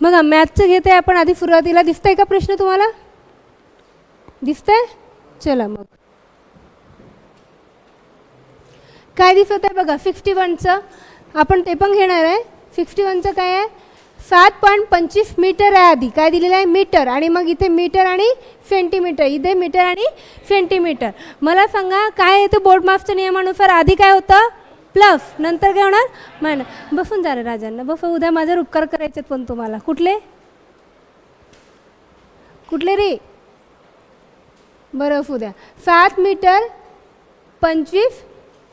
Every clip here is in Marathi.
मग मॅथचं घेते आपण आधी सुरुवातीला. दिसतंय का प्रश्न तुम्हाला? दिसतंय? चला मग काय दिसत आहे बघा. 61चं आपण ते पण घेणार आहे. 61चं काय आहे? 7.25 मीटर आहे. आधी काय दिलेलं आहे? मीटर. आणि मग इथे मीटर आणि सेंटीमीटर, इथे मीटर आणि सेंटीमीटर. मला सांगा काय आहे ते बोर्डमास्कच्या नियमानुसार? आधी काय होतं? प्लस, नंतर काय होणार? मायनस. बसून जा रे राजांना, बस. उद्या माझ्यावर उपकार करायचे पण तुम्हाला. कुठले कुठले रे? बरं उद्या 7 मीटर 25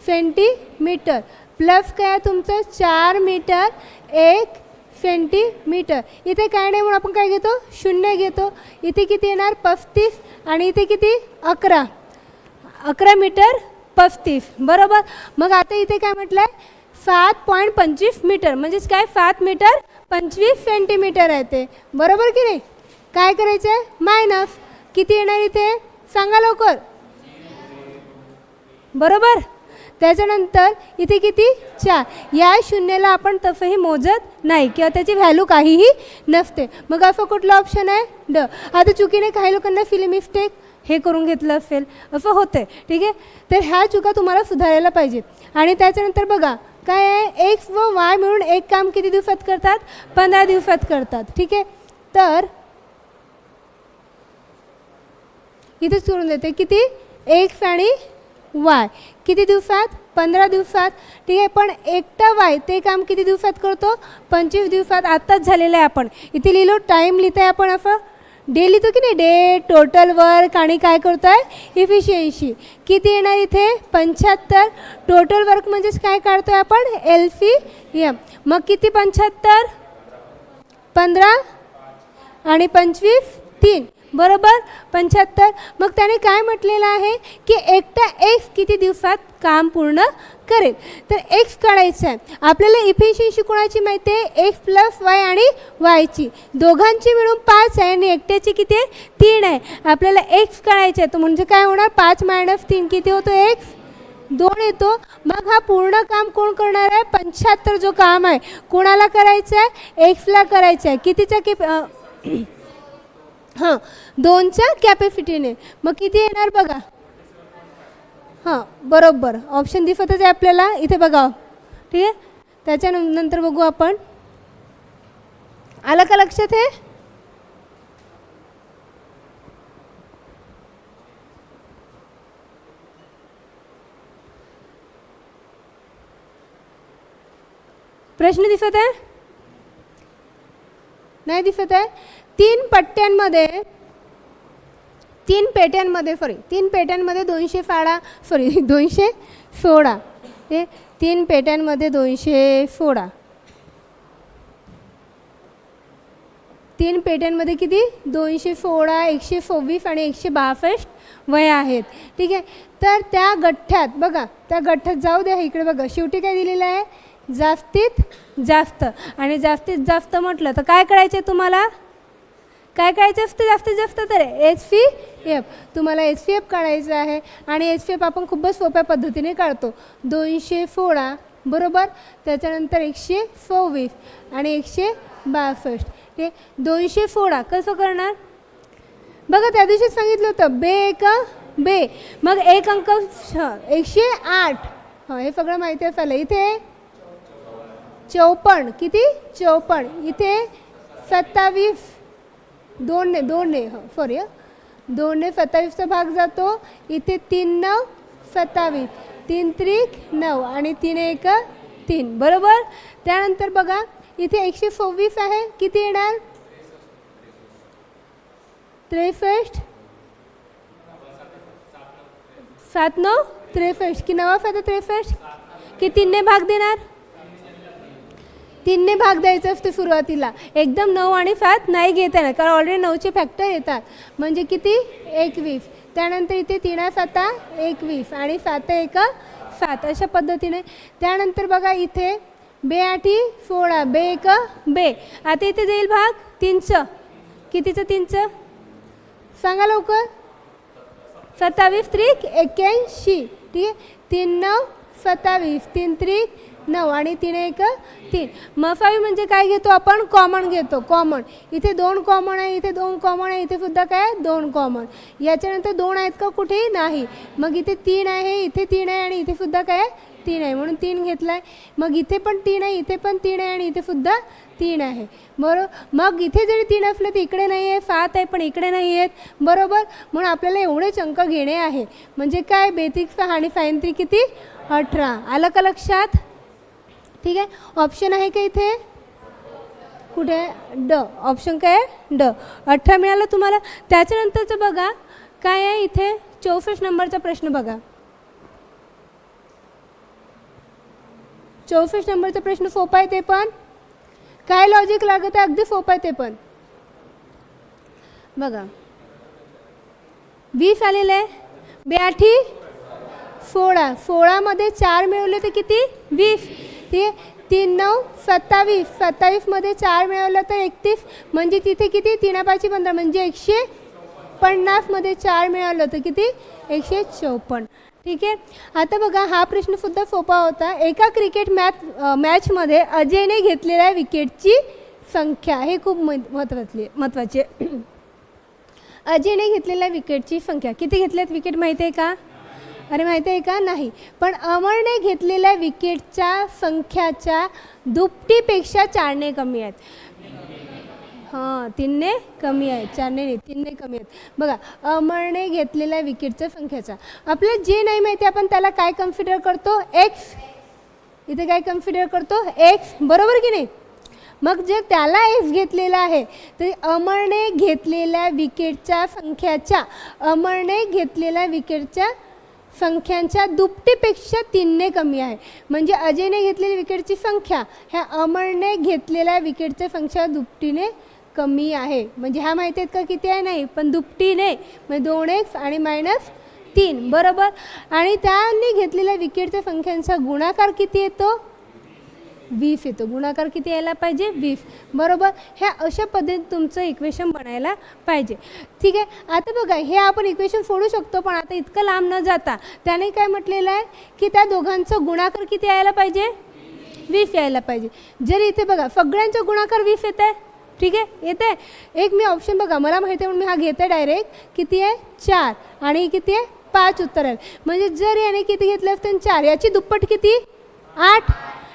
सेंटीमीटर प्लस काय तुमचं 4 मीटर 1 सेंटीमीटर. इथे काय नाही म्हणून आपण काय घेतो? शून्य घेतो. इथे किती येणार? 35. आणि इथे किती? 11 मीटर 35. बरोबर. मग आता इथे काय म्हटलं आहे? 7.25 मीटर म्हणजेच काय? 7 मीटर 25 सेंटीमीटर आहे ते. बरोबर की नाही? काय करायचं आहे? मायनस. किती येणार इथे? सांगा लवकर. बरोबर. त्याच्यानंतर इथे किती? 4. या शून्याला आपण तसंही मोजत नाही किंवा त्याची व्हॅल्यू काहीही नसते. मग असं कुठलं ऑप्शन आहे? ड. आता चुकीने काही लोकांना फिल मिस्टेक हे करून घेतलं असेल, असं होतं. ठीक आहे. तर ह्या चुका तुम्हाला सुधारायला पाहिजे. आणि त्याच्यानंतर बघा काय आहे? एक्स व वाय मिळून एक काम किती दिवसात करतात? 15 दिवसात करतात. ठीक आहे. तर इथे सोडून देते किती? एक्स आणि वाय किती दिवसात? 15 दिवसात. ठीक आहे. पण एकटा वाय ते काम किती दिवसात करतो? 25 दिवसात. आत्ताच झालेलं आहे. आपण इथे लिहिलो टाईम लिहित आहे आपण असं डे लिहितो की नाही? डे, टोटल वर्क आणि काय करतो आहे? इफिशियन्सी. किती येणार इथे? 75. टोटल वर्क म्हणजेच काय काढतो आहे आपण? LCM. मग किती? 75 15 आणि 25 3. बरोबर. 75. मग त्याने काय म्हटलेलं आहे की एकटा एक्स किती दिवसात काम पूर्ण करेल. तर एक्स काढायचं आहे आपल्याला. इफिशियन्सी कोणाची माहिती आहे? एक्स प्लस वाय आणि वायची. दोघांची मिळून 5 आहे आणि एकट्याची किती आहे? 3 आहे. आपल्याला एक्स काढायचं आहे. तर म्हणजे काय होणार? 5 - 3 किती होतो? एक्स 2 येतो. मग हा पूर्ण काम कोण करणार आहे? 75 जो काम आहे कोणाला करायचं आहे? एक्सला करायचं आहे. कितीच्या हां 2च्या कॅपॅसिटीने. मग किती येणार बघा. हां बरोबर. ऑप्शन दिसतच आहे आपल्याला इथे बघा. ठीक आहे. त्याच्यानंतर बघू आपण. आलं का लक्षात? हे प्रश्न दिसत आहे? नाही दिसत आहे? 3 पट्ट्यांमध्ये 3 पेट्यांमध्ये 3 पेट्यांमध्ये 216. हे 3 पेट्यांमध्ये 216. 3 पेट्यांमध्ये किती? 216, 126 आणि 162 वय आहेत. ठीक आहे. तर त्या गठ्ठ्यात बघा, त्या गठ्ठ्यात जाऊ द्या इकडे बघा. शेवटी काय दिलेलं आहे? जास्तीत जास्त. आणि जास्तीत जास्त म्हटलं तर काय करायचं आहे तुम्हाला? काय करायचं असतं जास्तीत जास्त? तर HCF. तुम्हाला HCF काढायचं आहे. आणि HCF आपण खूपच सोप्या पद्धतीने काढतो. 216 बरोबर. त्याच्यानंतर 124 आणि 162. हे 216 कसं करणार बघा? त्या दिवशीच सांगितलं होतं बे एक बे. मग एक अंक 108. हां हे सगळं माहिती असायला. इथे 54 किती? 54. इथे 27 2ने सॉरी 2ने 27चा भाग जातो. इथे 3 - 9 27. 3 त्रिक 9 आणि 3 1 3. बरोबर. त्यानंतर बघा इथे 124 आहे. किती येणार? 63. 7 9 63 की 9 7 63 की 3ने भाग देणार? 3ने भाग द्यायचं असतं सुरुवातीला. एकदम 9 आणि 7 नाही घेता येणार कारण ऑलरेडी 9चे फॅक्टर येतात. म्हणजे किती? 21. त्यानंतर इथे 3 7 21 आणि 7 1 7 अशा पद्धतीने. त्यानंतर बघा इथे बे 8 16 बे 1 बे. आता इथे जाईल भाग 3चं. कितीचं 3चं? सांगा लवकर. 27 त्रिक 81. ठीक आहे. 3 9 27. 3 त्रिक 9 आणि 3 1 3. मग 5 म्हणजे काय घेतो आपण, कॉमन घेतो. कॉमन इथे 2 कॉमन आहे, इथे 2 कॉमन आहे, इथे सुद्धा काय 2 कॉमन. याच्यानंतर 2 आहेत का कुठे, नाही. मग इथे 3 आहे, इथे 3 आहे आणि इथे सुद्धा काय 3 आहे, म्हणून 3 घेतला आहे. मग इथे पण 3 आहे, इथे पण 3 आहे आणि इथे सुद्धा 3 आहे. बरोबर. मग इथे जरी 3 असले तर इकडे नाही आहे, 7 आहे पण इकडे नाही आहेत. बरोबर. म्हणून आपल्याला एवढेच अंक घेणे आहे. म्हणजे काय, बेसिक 6 आणि 5 3 किती 18. आलं का लक्षात. ठीक आहे. ऑप्शन आहे का इथे, कुठे ड, ऑप्शन काय आहे ड. 18 मिळालं तुम्हाला. त्याच्यानंतरचं बघा काय आहे इथे, 64 नंबरचा प्रश्न बघा. 64 नंबरचा प्रश्न सोपा आहे, ते पण काय लॉजिक लागत आहे, अगदी सोपं आहे ते पण. बघा 20 आलेलं आहे, 82 16, 16 मध्ये 4 मिळवले तर किती 20. ते 3 9 27, 27 मध्ये 4 मिळवलं तर 31, म्हणजे तिथे किती 3 5 15, म्हणजे 150 मध्ये 4 मिळवलं तर किती 154. ठीक आहे. आता बघा हा प्रश्नसुद्धा सोपा होता. एका क्रिकेट मॅचमध्ये अजयने घेतलेल्या विकेटची संख्या, हे खूप महत्त्वाचे. अजयने घेतलेल्या विकेटची संख्या किती घेतल्यात विकेट माहिती आहे का, अरे माहिती आहे का, नाही. पण अमरने घेतलेल्या विकेटच्या संख्याच्या दुपटीपेक्षा 4ने कमी आहेत. हां 3ने कमी आहेत, 4ने नाही 3ने कमी आहेत. बघा अमरने घेतलेल्या विकेटच्या संख्येचा आपल्याला जे नाही माहिती आपण त्याला काय कन्सिडर करतो, एक्स. इथे काय कन्सिडर करतो, एक्स. बरोबर की नाही. मग जर त्याला एक्स घेतलेला आहे तर अमरने घेतलेल्या विकेटच्या संख्यांच्या दुपटीपेक्षा 3ने कमी आहे. म्हणजे अजयने घेतलेली विकेटची संख्या ह्या अमरने घेतलेल्या विकेटच्या संख्या दुपटीने कमी आहे. म्हणजे ह्या माहिती आहेत का किती आहे, नाही, पण दुपटीने, म्हणजे 2x आणि -3. बरोबर. आणि त्यांनी घेतलेल्या विकेटच्या संख्यांचा गुणाकार किती येतो, 20 येतो. गुणाकार किती यायला पाहिजे, 20. बरोबर. ह्या अशा पद्धतीने तुमचं इक्वेशन बनायला पाहिजे. ठीक आहे. आता बघा हे आपण इक्वेशन सोडू शकतो, पण आता इतकं लांब न जाता त्याने काय म्हटलेलं आहे की त्या दोघांचं गुणाकार किती यायला पाहिजे, 20 यायला पाहिजे. जर इथे बघा सगळ्यांचा गुणाकार 20 येत आहे, ठीक आहे, येत आहे. एक मी ऑप्शन बघा मला माहिती आहे म्हणून मी हा घेते डायरेक्ट. किती आहे 4 आणि किती आहे 5 उत्तर आहे. म्हणजे जर याने किती घेतलं असतं 4, याची दुप्पट किती 8.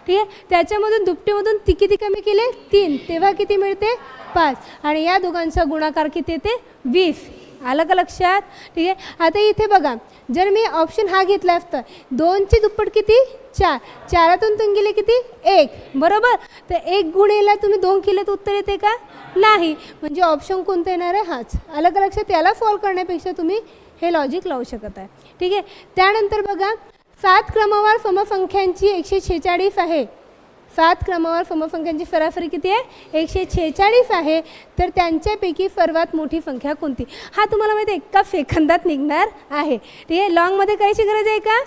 ठीक आहे. त्याच्यामधून दुपटीमधून किती कमी केले 3, तेव्हा किती मिळते 5. आणि या दोघांचा गुणाकार किती येते 20. आलं का लक्षात. ठीक आहे. आता इथे बघा जर मी ऑप्शन हा घेतला असता 2ची दुप्पट किती 4, 4तून तुम्ही गेले किती 1. बरोबर. तर 1 गुणेला तुम्ही 2 केले तर उत्तर येते का, नाही. म्हणजे ऑप्शन कोणतं येणार आहे, हाच. आलं का लक्षात. त्याला सॉल्व करण्यापेक्षा तुम्ही हे लॉजिक लावू शकत आहे. ठीक आहे. त्यानंतर बघा 7 क्रमवार समसंख्यांची 146 आहे. 7 क्रमवार समसंख्यांची सरासरी किती आहे 146 आहे. तर त्यांच्यापैकी सर्वात मोठी संख्या कोणती, हा तुम्हाला माहिती आहे एका सेकंदात निघणार आहे. ठीक आहे. लॉंगमध्ये काहीची गरज आहे का,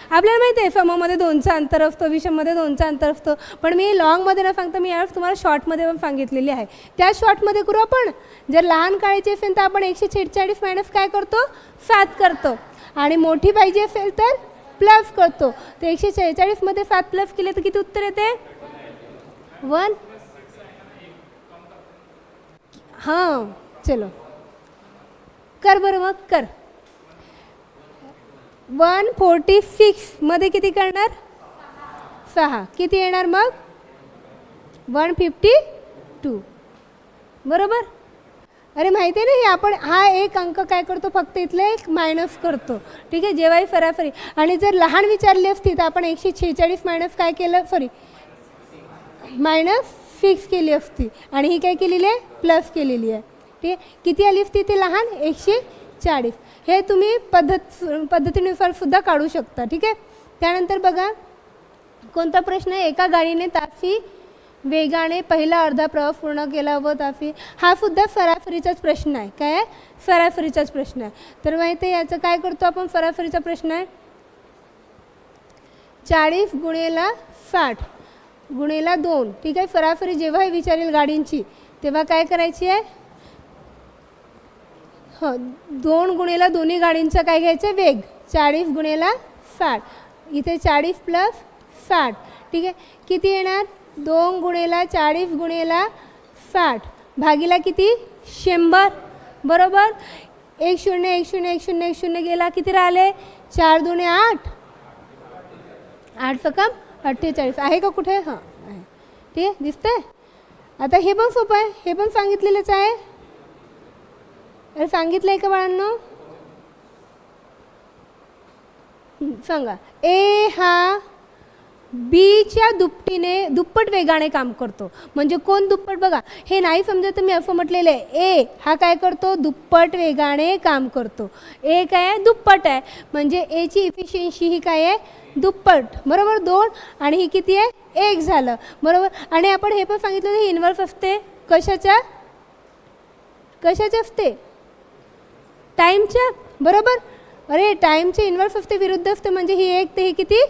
आपल्याला माहिती आहे सममध्ये 2चा अंतर असतो, विषममध्ये 2चा अंतर असतो. पण मी लॉंगमध्ये न सांगता मी यावेळेस तुम्हाला शॉर्टमध्ये पण सांगितलेली आहे. त्या शॉर्टमध्ये करू आपण. जर लहान काळाची असेल तर आपण 146 मायनस काय करतो 7 करतो, आणि मोठी पाहिजे असेल तर प्लस करतो. तर 146 मध्ये 7 प्लस केले तर किती उत्तर येते 1. हां चलो कर बरं, मग कर. 146 मध्ये किती करणार 6, किती येणार मग 152. बरोबर. अरे माहिती आहे ना हे आपण हा एक अंक काय करतो फक्त इथले एक मायनस करतो. ठीक आहे. जेव्हाही सरासरी. आणि जर लहान विचारली असती तर आपण 146 मायनस काय केलं, सॉरी -6 केली असती आणि ही काय केलेली आहे प्लस केलेली आहे. ठीक आहे. किती आली असती ते लहान 140. हे तुम्ही पद्धतीनुसार सुद्धा काढू शकता. ठीक आहे. त्यानंतर बघा कोणता प्रश्न आहे, एका गाडीने तासी वेगाने पहिला अर्धा प्रवास पूर्ण केला व तासी, हा सुद्धा सरासरीचाच प्रश्न आहे. काय आहे सरासरीचाच प्रश्न आहे. तर माहिती आहे याचं काय करतो आपण, सरासरीचा प्रश्न आहे 40 गुणेला 60 गुणेला 2. ठीक आहे. सरासरी जेव्हाही विचारेल गाडींची तेव्हा काय करायची आहे, 2 गुणेला दोन्ही गाडींचा काय घ्यायचं वेग, 40 गुणेला 60. इथे 40 प्लस 60. ठीक आहे. किती येणार 2 गुणेला 40 गुणेला 60 भागीला किती 100 बरोबर. 1 0 1 0 1 0 1 0 गेला किती राहिले 4 2 8 8 सकम 48 आहे का कुठे हां आहे ठीक आहे दिसतंय. आता हे पण सोपं आहे हे पण सांगितलेलंच आहे. अरे सांगितलं आहे का बाळांनो सांगा. ए हा बीच्या दुप्पट वेगाने काम करतो. म्हणजे कोण दुप्पट बघा हे नाही समजत मी असं म्हटलेलं आहे. ए हा काय करतो दुप्पट वेगाने काम करतो. ए काय आहे दुप्पट आहे म्हणजे एची इफिशियन्सी ही काय आहे दुप्पट बरोबर 2 आणि ही किती आहे 1 झालं बरोबर. आणि आपण हे पण सांगितलं हे इन्व्हर्स असते कशाच्या असते टाईमच्या बरोबर. अरे टाईमचे इन्व्हर्स असते विरुद्ध असते म्हणजे ही 1 ते ही किती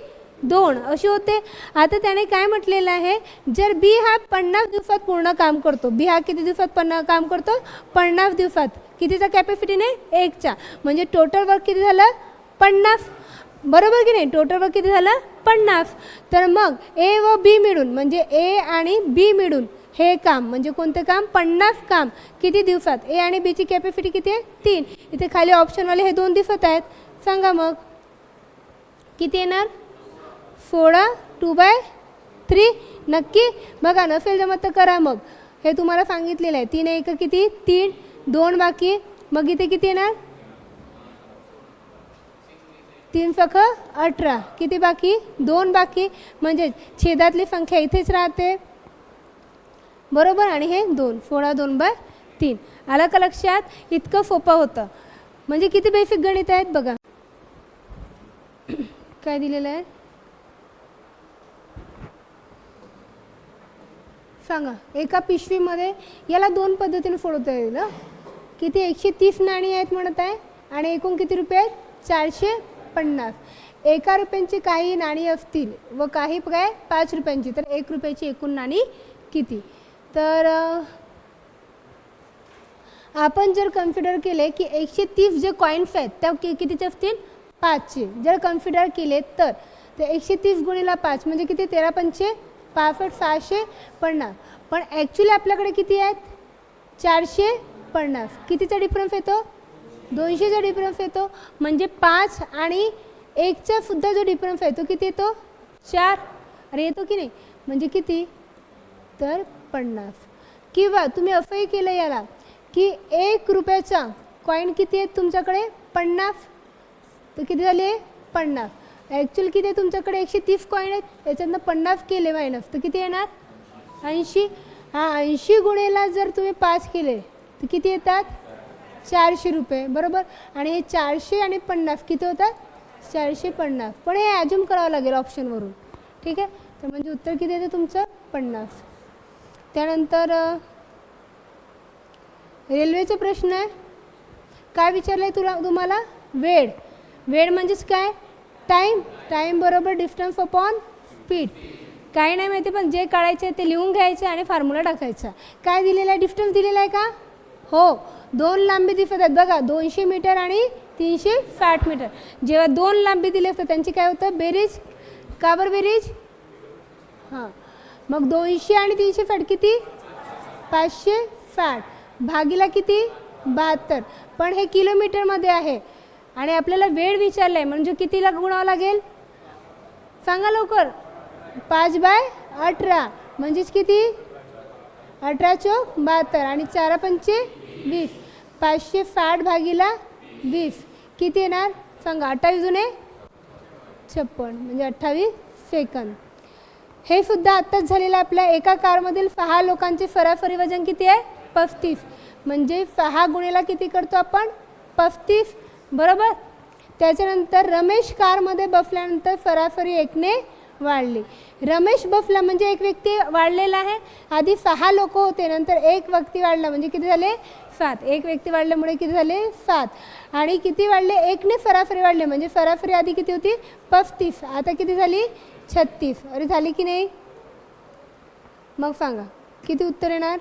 2 अशी होते. आता त्याने काय म्हटलेलं आहे जर बी हा 50 दिवसात पूर्ण काम करतो. बी हा किती दिवसात काम करतो 50 दिवसात कितीचा कॅपॅसिटीने 1च्या म्हणजे टोटल वर्क किती झालं 50 बरोबर की नाही. टोटल वर्क किती झालं 50. तर मग ए व बी मिळून म्हणजे ए आणि बी मिळून हे काम म्हणजे कोणते काम 50 काम किती दिवसात. ए आणि बीची कॅपॅसिटी किती आहे 3. इथे खाली ऑप्शनवाले हे 2 दिसत आहेत. सांगा मग किती येणार 16 2/3 नक्की बघा नसेल जमत तर करा. मग हे तुम्हाला सांगितलेलं आहे 3 1 किती 3 2 बाकी मग इथे किती येणार 3 सख 18 किती बाकी 2 बाकी म्हणजे छेदातली संख्या इथेच राहते बरोबर. आणि हे 2 16 2/3 आलं का लक्षात. इतकं सोपं होतं म्हणजे किती बेसिक गणित आहेत बघा. काय दिलेलं आहे सांगा. एका पिशवीमध्ये याला 2 पद्धतीने सोडवता येईल. किती 130 नाणी आहेत म्हणत आहे आणि एकूण किती रुपये आहेत 450. 1 रुपयांची काही नाणी असतील व काही काय 5 रुपयांची तर 1 रुपयाची एकूण नाणी किती. तर आपण जर कन्सिडर केले की 130 जे कॉईन्स आहेत त्या कितीचे असतील 5चे जर कन्सिडर केले तर 130 गुणिला 5 म्हणजे किती 13 पंचे 65 650. पण ॲक्च्युली आपल्याकडे किती आहेत 450. कितीचा डिफरन्स येतो 200चा डिफरन्स येतो म्हणजे 5 आणि 1चा सुद्धा जो डिफरन्स आहे तो किती येतो 4. अरे येतो की नाही म्हणजे किती तर 50. किंवा तुम्ही असंही केलं याला की 1 रुपयाचा कॉईन किती आहेत तुमच्याकडे 50 तर किती झाले 50. ॲक्च्युअली किती आहे तुमच्याकडे 130 कॉईन आहेत त्याच्यातनं 50 केले मायनस तर किती येणार 80. हा 80 गुणेला जर तुम्ही 5 केले तर किती येतात 400 रुपये बरोबर. आणि हे 400 आणि 50 किती होतात 450. पण हे ॲज्युम करावं लागेल ऑप्शनवरून ठीक आहे. तर म्हणजे उत्तर किती येतं तुमचं 50. त्यानंतर रेल्वेचा प्रश्न आहे. काय विचारलं आहे तुम्हाला वेळ. वेळ म्हणजेच काय टाईम बरोबर डिस्टन्स अपॉन स्पीड. काय नाही माहिती पण जे काढायचे ते लिहून घ्यायचे आणि फॉर्म्युला टाकायचा. काय दिलेला आहे डिस्टन्स दिलेला आहे का हो 2 लांबी दिसत आहेत बघा 200 मीटर आणि 360 मीटर. जेव्हा 2 लांबी दिले असतात त्यांची काय होतं बेरीज. का बरं बेरीज हां मग 200 आणि 360 किती 560 भागीला किती 72. पण हे किलोमीटरमध्ये आहे आणि आपल्याला वेळ विचारला आहे म्हणजे कितीला गुणावं लागेल सांगा लवकर 5/18 म्हणजेच किती 18 चौक 72 आणि 4 पंचे 20 560 भागीला 20 किती येणार सांगा 28 जुने 56 म्हणजे 28 सेकंद. हे सुद्धा आत्ताच झालेलं आपल्या एका कारमधील 6 लोकांचे सरासरी वजन किती आहे 35 म्हणजे 6 गुणेला किती करतो आपण 35 बरोबर. त्याच्यानंतर रमेश कारमध्ये बसल्यानंतर सरासरी 1ने वाढली. रमेश बसला म्हणजे एक व्यक्ती वाढलेला आहे. आधी 6 लोक होते नंतर एक व्यक्ती वाढला म्हणजे किती झाले 7. एक व्यक्ती वाढल्यामुळे किती झाले 7 आणि किती वाढले 1ने सरासरी वाढले म्हणजे सरासरी आधी किती होती 35 आता किती झाली 36. अरे झाली की नाही मग सांगा किती उत्तर येणार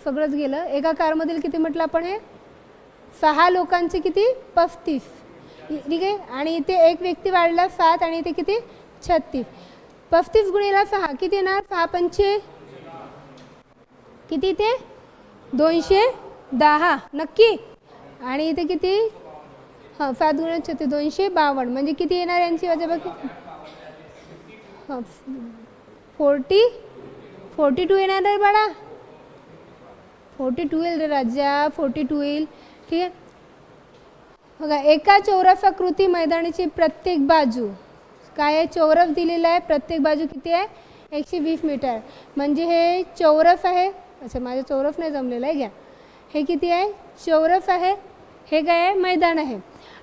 सगळंच गेलं. एका कारमधील किती म्हटलं आपण हे 6 लोकांचे किती 35, ठीक आहे. आणि इथे एक व्यक्ती वाढला 7 आणि इथे किती 36. 35 गुणिले 6 किती येणार 6 पंचे किती ते 210 नक्की. आणि इथे किती 7 गुणिले 36 252 म्हणजे किती येणार यांची वजाबाकी 42 येणार रे बाळा 42 येईल रे राजा 42 येईल, ठीक आहे. बघा एका चौरसाकृती मैदानाची प्रत्येक बाजू काय आहे चौरस दिलेला आहे. प्रत्येक बाजू किती आहे 120 मीटर म्हणजे हे चौरस आहे. अच्छा माझं चौरस नाही जमलेलं आहे घ्या. हे किती आहे चौरस आहे. हे काय आहे मैदान आहे.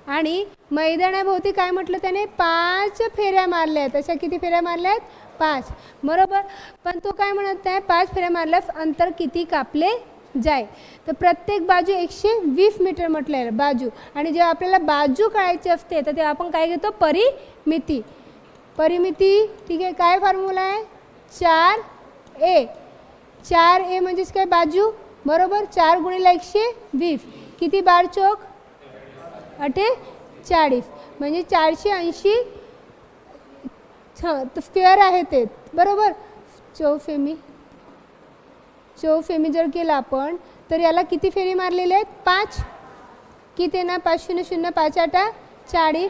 आणि मैदानाभोवती काय म्हटलं त्याने 5 फेऱ्या मारल्या आहेत. अशा किती फेऱ्या मारल्या आहेत 5 बरोबर. पण तो काय म्हणत आहे 5 फेऱ्या मारल्यास अंतर किती कापले जाईल. तर प्रत्येक बाजू 120 मीटर म्हटलं आहे बाजू. आणि जेव्हा आपल्याला बाजू काढायची असते तर तेव्हा आपण काय घेतो परिमिती. परिमिती ठीक आहे. काय फॉर्म्युला आहे 4a. 4a म्हणजेच काय बाजू बरोबर. 4 गुणिले 120 किती 12 चौक 48 म्हणजे 480 स्क्वेअर आहे ते बरोबर. चौफेमी जर केला आपण तर याला किती फेरी मारलेले आहेत 5 किती ना 5 0 0 5 8 40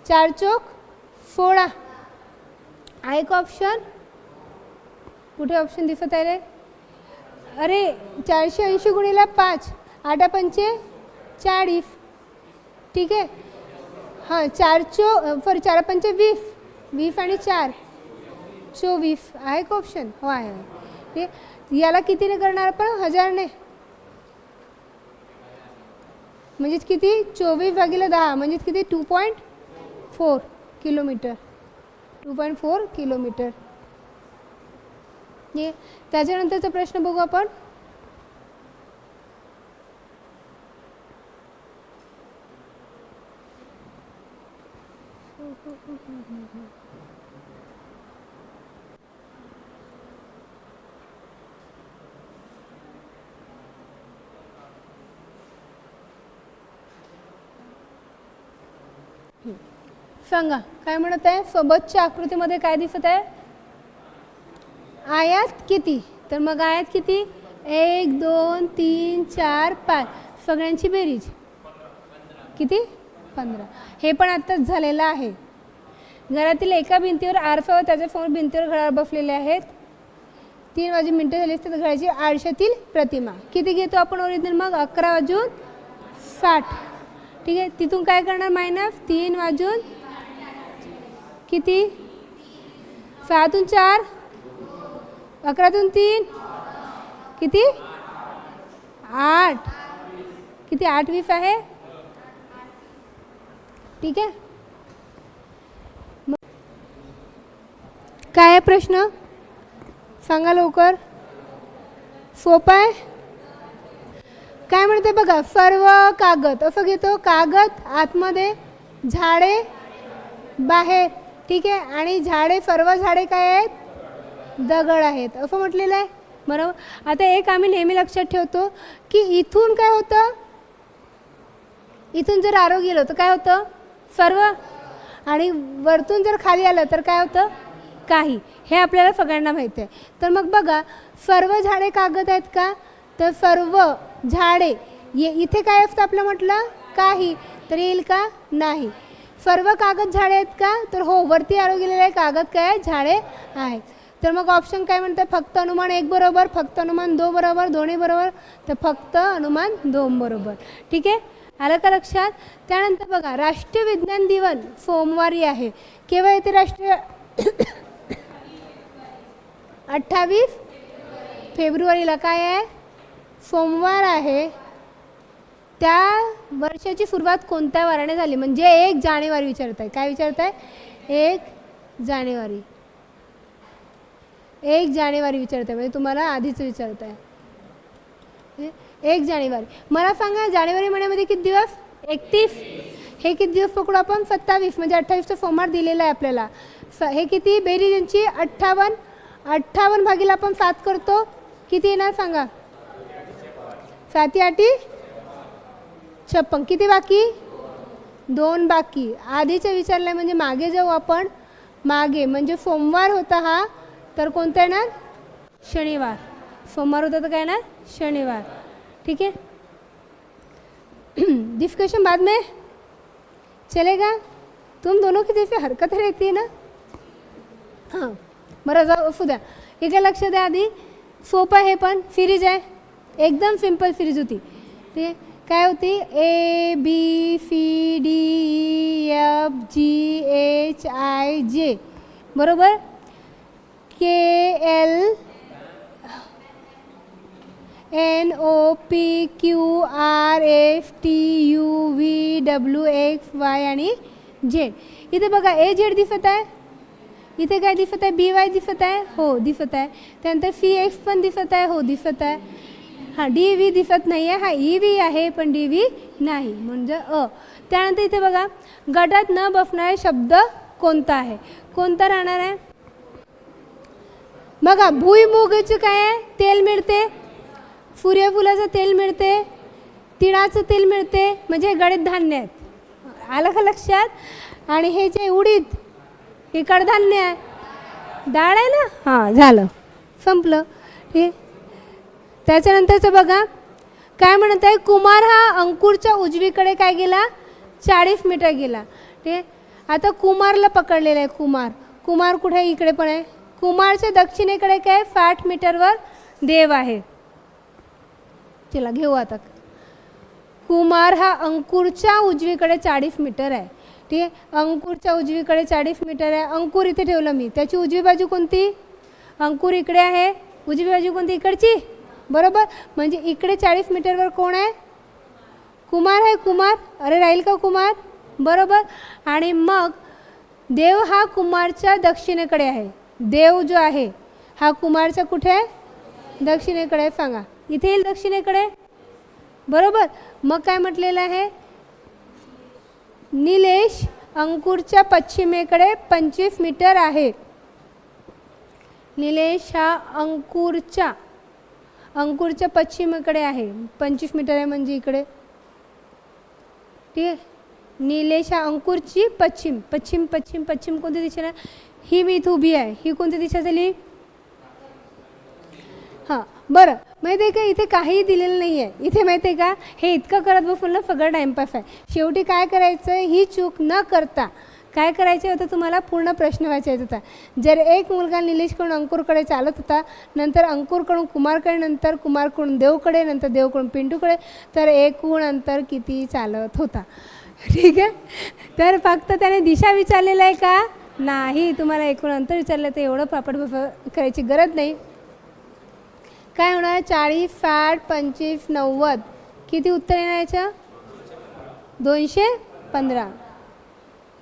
4 चौक 16 आहे का ऑप्शन. कुठे ऑप्शन दिसत आहे रे अरे 480 गुणिले 5 8 पंचे 40 ठीक आहे. हां 4 पंचे 20 20 आणि 4 24 आहे का ऑप्शन हो आहे. ठीक आहे. याला कितीने करणार आपण 1000 ने म्हणजेच किती 24/10 म्हणजेच किती 2.4 किलोमीटर 2.4 किलोमीटर. ये त्याच्यानंतरचा प्रश्न बघू आपण. सांगा काय म्हणत आहे सोबतच्या आकृतीमध्ये काय दिसत आहे आयात किती. तर मग आयात किती 1 2 3 4 5 सगळ्यांची बेरीज किती 15. हे पण आत्ताच झालेलं आहे. घरातील एका भिंतीवर आरसा व त्याच्या समोर भिंतीवर घड्याळ बसलेले आहेत. 3 वाजून मिनिटं झाली असते तर घड्याळाची आरशातील प्रतिमा किती घेतो आपण ओरिजिनल मग 11 वाजून 60 ठीक आहे. तिथून काय करणार मायनस 3 वाजून किती 6तून 4 11तून 3 किती 8 किती 8 20 आहे ठीक आहे. काय आहे प्रश्न सांगा लवकर. सोपा आहे. काय म्हणते बघा सर्व कागद असं घेतो कागद आतमध्ये झाडे बाहेर ठीक आहे. आणि झाडे सर्व झाडे काय आहेत दगड आहेत असं म्हटलेलं आहे बरोबर. आता एक आम्ही नेहमी लक्षात ठेवतो की इथून काय होतं इथून जर आरो गेलो तर काय होतं सर्व आणि वरतून जर खाली आलं तर काय होतं काही. हे आपल्याला सगळ्यांना माहिती आहे. तर मग बघा सर्व झाडे कागद आहेत का तर सर्व झाडे इथे काय असतं आपलं म्हटलं काही तर येईल का नाही. सर्व कागद झाडे आहेत का तर हो वरती आरो गेलेले आहे कागद काय झाडे आहेत. तर मग ऑप्शन काय म्हणतं फक्त अनुमान 1 बरोबर फक्त अनुमान 2 बरोबर दोन्ही बरोबर तर फक्त अनुमान 2 बरोबर ठीक आहे. आलं का लक्षात. त्यानंतर बघा राष्ट्रीय विज्ञान दिवस सोमवारी आहे. केव्हा येते राष्ट्रीय 28 फेब्रुवारीला काय आहे सोमवार आहे. त्या वर्षाची सुरुवात कोणत्या वाराने झाली म्हणजे 1 जानेवारी विचारत आहे. काय विचारत आहे 1 जानेवारी 1 जानेवारी विचारत आहे म्हणजे तुम्हाला आधीच विचारत आहे 1 जानेवारी. मला सांगा जानेवारी महिन्यामध्ये किती दिवस 31. हे किती दिवस पकडू आपण 27 म्हणजे 28चा सोमवार दिलेला आहे आपल्याला. हे किती बेरीज यांची 58 58 भागीला आपण 7 करतो किती येणार सांगा 7 8 56. किती बाकी? 2 बाकी. आधीचे विचारलं म्हणजे मागे जाऊ आपण. मागे म्हणजे सोमवार होता हा, तर कोणता येणार? शनिवार. सोमवार होता तर काय येणार? शनिवार. ठीक है, डिस्कशन बाद में चलेगा. तुम दोनों की जैसे हरकत रहती है ना. हां बरं जाऊ असू द्या. इकडे लक्ष द्या. आधी सोपं आहे पण सिरीज आहे, एकदम सिंपल सिरीज होती. ठीक आहे, काय होती? A B C D E F G H I J, बरोबर. K L N O P Q R S T U V W X Y आणि झेड. इथे बघा ए झेड दिसत आहे. इथे काय दिसत आहे? बी वाय दिसत आहे. हो दिसत आहे. त्यानंतर सी एक्स पण दिसत आहे. हो दिसत आहे. हां डी व्ही दिसत नाही आहे. हा ई व्ही आहे पण डी व्ही नाही, म्हणजे अ. त्यानंतर इथे बघा गटात न बसणारे शब्द कोणता आहे? कोणता राहणार आहे? बघा भुईमुगाचं काय आहे? तेल मिळते. सूर्यफुलाचं तेल मिळते. तिळाचं तेल मिळते, म्हणजे गडद धान्य आहेत. आलं का लक्षात? आणि हे जे उडीद हे कडधान्य आहे, डाळ आहे ना. हां झालं, संपलं. ठीक. त्याच्यानंतरचं बघा काय म्हणत आहे? कुमार हा अंकुरच्या उजवीकडे काय गेला? 40 मीटर गेला. ठीक आहे, आता कुमारला पकडलेलं आहे. कुमार कुठे? इकडे पण आहे. कुमारच्या दक्षिणेकडे काय? 60 मीटरवर देव आहे. चला घेऊ आता. कुमार हा अंकुरच्या उजवीकडे 40 मीटर आहे. ठीक आहे, अंकुरच्या उजवीकडे 40 मीटर आहे. अंकुर इथे ठेवलं मी. त्याची उजवी बाजू कोणती? अंकुर इकडे आहे. उजवी बाजू कोणती? इकडची, बरोबर. म्हणजे इकडे 40 मीटरवर कोण आहे? कुमार आहे. कुमार, अरे राहील का कुमार? बरोबर. आणि मग देव हा कुमारच्या दक्षिणेकडे आहे. देव जो आहे हा कुमारच्या कुठे आहे? दक्षिणेकडे. सांगा इथे येईल दक्षिणेकडे, बरोबर. मग काय म्हटलेलं आहे? निलेश अंकुरच्या पश्चिमेकडे 25 मीटर आहे. निलेश हा अंकुरच्या पश्चिमेकडे आहे. 25 मीटर आहे म्हणजे इकडे. ठीक आहे, निलेश हा अंकुरची पश्चिम कोणती दिशेला? ही मी इथे उभी आहे. ही कोणती दिशा झाली? हां बरं. माहिती आहे का इथे काहीही दिलेलं नाही आहे. इथे माहिती आहे का हे इतकं करत बसून ना सगळं टाईमपास आहे. शेवटी काय करायचं? ही चूक न करता काय करायचं होतं तुम्हाला? पूर्ण प्रश्न वाचायचा होता. जर एक मुलगा निलेशकडून अंकुरकडे चालत होता, नंतर अंकुरकडून कुमारकडे, नंतर कुमारकडून देवकडे, नंतर देवकडून पिंटूकडे, तर एकूण अंतर किती चालत होता? ठीक आहे, तर फक्त त्याने दिशा विचारलेलं आहे का? नाही. तुम्हाला एकूण अंतर विचारलं तर एवढं पापड करायची गरज नाही. काय होणार? 40 60 25 90. किती उत्तर येणार याचं? 215.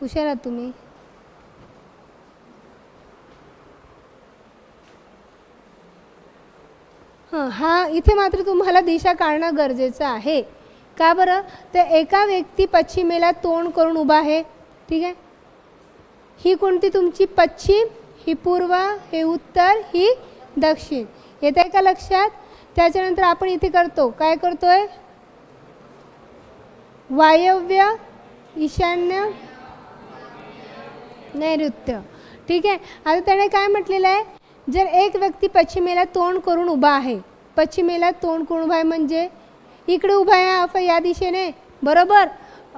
हुशार आहात तुम्ही. हां हा इथे मात्र तुम्हाला दिशा काढणं गरजेचं आहे. का बरं? तर एका व्यक्ती पश्चिमेला तोंड करून उभा आहे. ठीक आहे, ही कोणती तुमची? पश्चिम, ही पूर्व, हे उत्तर, ही दक्षिण. येत आहे का लक्षात? त्याच्यानंतर आपण इथे करतो काय करतोय? वायव्य, ईशान्य, नैऋत्य. ठीक आहे, आता त्याने काय म्हटलेलं आहे? जर एक व्यक्ती पश्चिमेला तोंड करून उभा आहे, पश्चिमेला तोंड करून उभा आहे म्हणजे इकडे उभा आहे असं या दिशेने, बरोबर.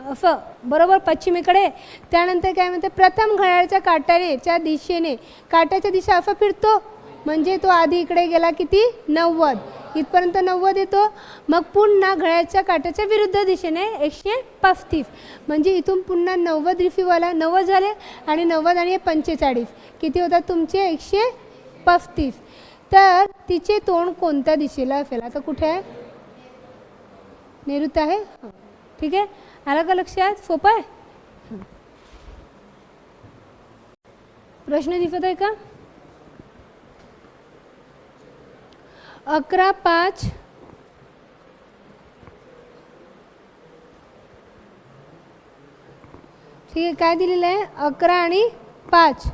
असं बरोबर पश्चिमेकडे. त्यानंतर काय म्हणते? प्रथम घड्याळाच्या काट्याच्या दिशेने, काट्याच्या दिशा असं फिरतो म्हणजे तो आधी इकडे गेला. किती? 90. इथपर्यंत 90 येतो. मग पुन्हा घड्याळाच्या काट्याच्या विरुद्ध दिशेने 135. म्हणजे इथून पुन्हा 90 रिफीवाला 90 झाले आणि 90 आणि 45 किती होतात तुमचे? 135. तर तिचे तोंड कोणत्या दिशेला असेल? आता कुठे आहे? नैऋत्य आहे. ठीक आहे, आलं का लक्षात? सोपं आहे. प्रश्न दिसत आहे का? 11 5 ठीक आहे, काय दिलेलं आहे? 11 आणि 5.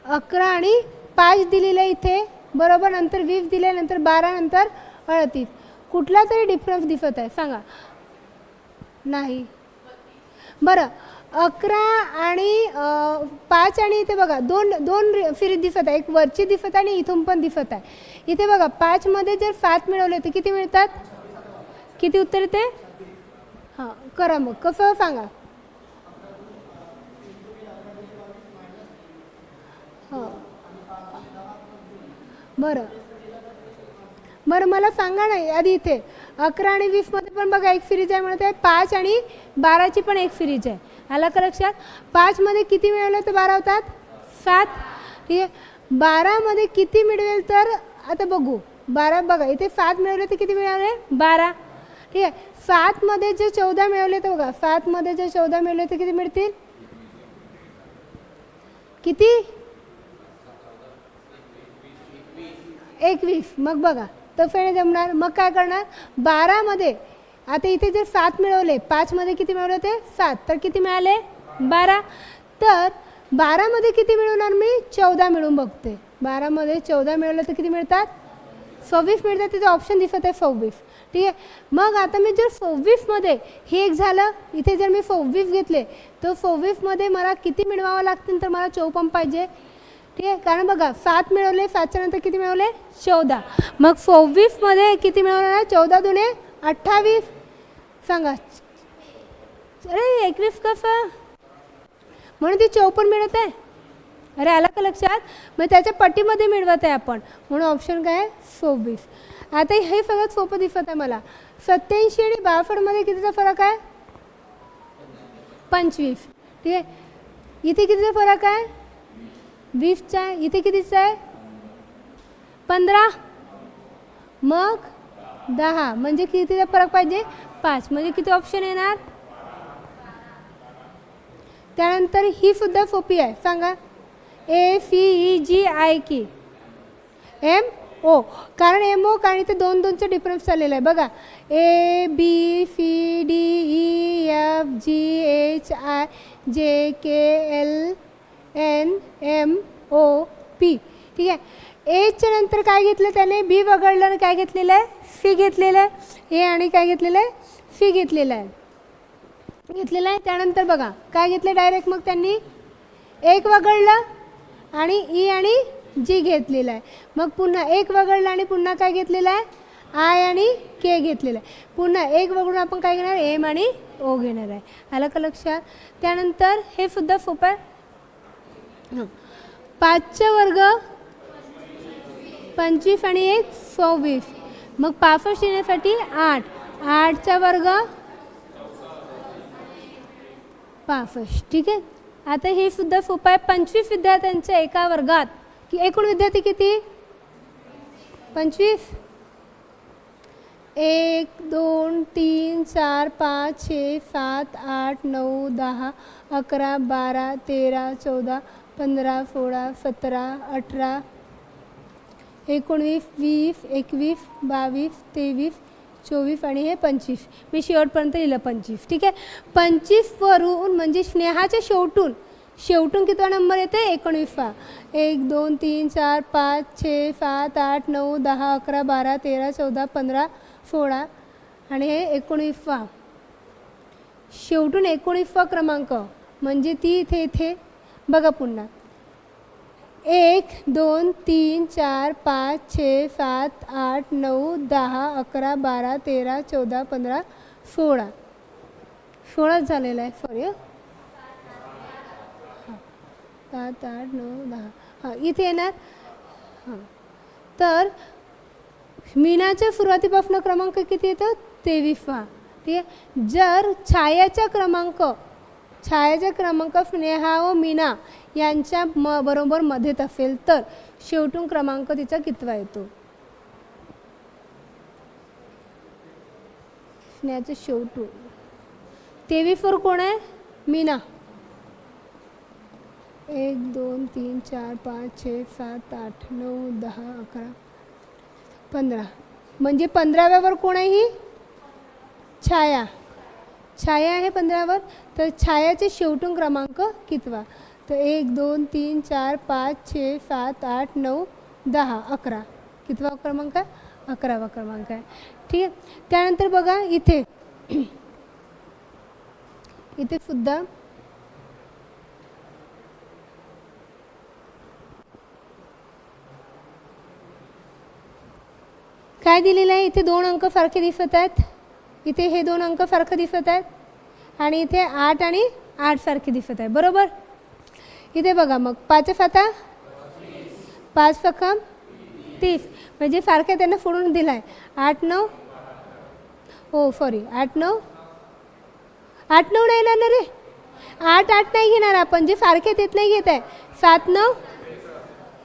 11 आणि 5 दिलेलं आहे इथे. बरोबर. नंतर 20 दिले, नंतर 12, नंतर 38. कुठला तरी डिफरन्स दिसत आहे सांगा. नाही. बरं 11 आणि 5 आणि इथे बघा दोन दोन फिरीत दिसत आहे. एक वरची दिसत आहे आणि इथून पण दिसत आहे. इथे बघा 5 मध्ये जर 7 मिळवले तर किती मिळतात? किती उत्तर येते? हां करा मग कसं सांगा. हां बरं बरं मला सांगा ना आधी. इथे 11 आणि 20 मध्ये पण बघा एक सिरीज आहे म्हणत आहे. 5 आणि 12ची पण एक सिरीज आहे. आला का लक्षात? 5 मध्ये किती मिळवलं तर 12 होतात? 7. ठीक आहे. 12 मध्ये किती मिळवेल तर आता बघू. 12 बघा इथे 7 मिळवले तर किती मिळाले? 12. ठीक आहे. 7 मध्ये जे 14 मिळवले तर बघा 7 मध्ये जे 14 मिळवले तर किती मिळतील? किती? 21. मग बघा तसं नाही जमणार. मग काय करणार? 12 मध्ये आता इथे जर 7 मिळवले, 5 मध्ये किती मिळवले ते? 7. तर किती मिळाले? 12. तर 12 मध्ये किती मिळवणार मी? 14 मिळवून बघते. 12 मध्ये 14 मिळवलं तर किती मिळतात? 26 मिळतात. तिथे ऑप्शन दिसत आहे 26. ठीक आहे. मग आता मी जर 26 मध्ये हे एक झालं, इथे जर मी 26 घेतले तर 26 मध्ये मला किती मिळवावं लागतील? तर मला 54 पाहिजे. ठीक आहे. कारण बघा 7 मिळवले, 7च्या नंतर किती मिळवले? 14. मग 26 मध्ये किती मिळवणार? 14 दुने 28. सांगा. अरे 21 कसं? म्हणून ती 54 मिळत आहे. अरे आला का लक्षात? मग त्याच्या पट्टीमध्ये मिळवत आहे आपण, म्हणून ऑप्शन काय आहे? 26. आता हे सगळ्यात सोपं दिसत आहे मला. 87 आणि 62 मध्ये कितीचा फरक आहे? 25. ठीक आहे. इथे कितीचा फरक आहे? 20चा आहे. इथे कितीचा आहे? 15. मग 10 म्हणजे कितीचा फरक पाहिजे? 5. म्हणजे किती ऑप्शन येणार? त्यानंतर ही सुद्धा सोपी आहे. सांगा. ACEGI MO. कारण MO कारण इथे 2-2चा डिफरन्स चाललेला आहे. बघा ABCDEFGHIJKLNMOP. ठीक आहे. एच्या नंतर काय घेतलं त्याने? बी वगळलं आणि काय घेतलेलं आहे? सी घेतलेलं आहे. ए आणि काय घेतलेलं आहे? सी घेतलेलं आहे. त्यानंतर बघा काय घेतलं डायरेक्ट. मग त्यांनी एक वगळलं आणि ई आणि जी घेतलेलं आहे. मग पुन्हा एक वगळलं आणि पुन्हा काय घेतलेलं आहे? आय आणि के घेतलेलं आहे. पुन्हा एक वगळून आपण काय घेणार? एम आणि ओ घेणार आहे. आलं का लक्षात? त्यानंतर हे सुद्धा सोपं आहे. 5चा वर्ग 25 आणि 1 26. मग 65 येण्यासाठी 8. 8चा वर्ग 65. ठीक आहे. आता हे सुद्धा सोपं आहे. 25 विद्यार्थ्यांच्या एका वर्गात की एकूण विद्यार्थी किती? 25. 1 2 3 4 5 6 7 8 9 10 11 12 13 14 15 16 17 18 19 20 21 22 23 24 आणि हे 25. मी शेवटपर्यंत लिहिलं 25. ठीक आहे. 25 वरून म्हणजे स्नेहाच्या शेवटून कितवा नंबर येते? 19वा. 1 2 3 4 5 6 7 8 9 10 11 12 13 14 15 16 आणि हे 19वा. शेवटून 19वा क्रमांक म्हणजे ती इथे बघा पुन्हा 1 2 3 4 5 6 7 8 9 10 11 12 13 14 15 16. 16 झालेला आहे. सॉरी. 7 8 9 10. हां इथे येणार. हां तर मीनाच्या सुरुवातीपासून क्रमांक किती येतं? 23वा. ठीक आहे. जर छायाचा क्रमांक स्नेहा व मीना यांच्या बरोबर मध्येत असेल तर शेवटून क्रमांक तिचा कितवा येतो? स्नेहाचं शेवटून 23 वर कोण आहे? मीना. 1 2 3 4 5 6 7 8 9 10 11 15. म्हणजे 15व्यावर कोण आहे? ही छाया आहे 15वर. तर छायाचे शेवटून क्रमांक कितवा? तर 1 2 3 4 5 6 7 8 9 10, 11. कितवा क्रमांक आहे? 11वा क्रमांक आहे. ठीक आहे. त्यानंतर बघा इथे इथे सुद्धा काय दिलेलं आहे? इथे 2 अंक सारखे दिसत आहेत, इथे हे 2 अंक सारखे दिसत आहेत आणि इथे 8 आणि 8 सारखे दिसत आहे. बरोबर. इथे बघा मग 5 7 5 सखम 30 म्हणजे सारखे त्यांना फोडून दिला आहे. 8 9 8 9 8 9 नाही येणार रे. 8 8 नाही घेणार आपण, जे सारखे तेच नाही घेत आहे. 7 9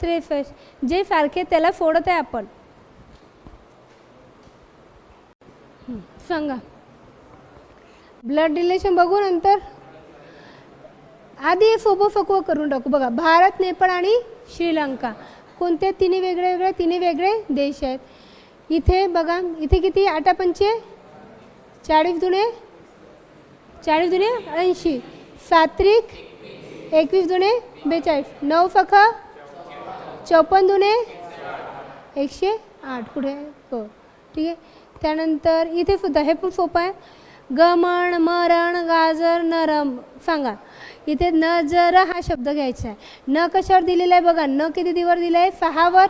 63 जे सारखे त्याला फोडत आहे आपण. सांगा ब्लड रिलेशन बघू नंतर. आधी सोपं सोपं करून टाकू. बघा भारत, नेपाळ आणि श्रीलंका कोणते? तिन्ही वेगळे देश आहेत. इथे बघा इथे किती? 8 5 40 दुणे 80, 7 21 दुणे 42, 9 सखा 54 दुणे 108. पुढे हो ठीक आहे. त्यानंतर इथे सुद्धा हे पण सोपं आहे. गमण मरण गाजर नरम. सांगा इथे न जर हा शब्द घ्यायचा आहे. न कशावर दिलेला आहे? बघा न किती दिवर दिलं आहे? 6 वर.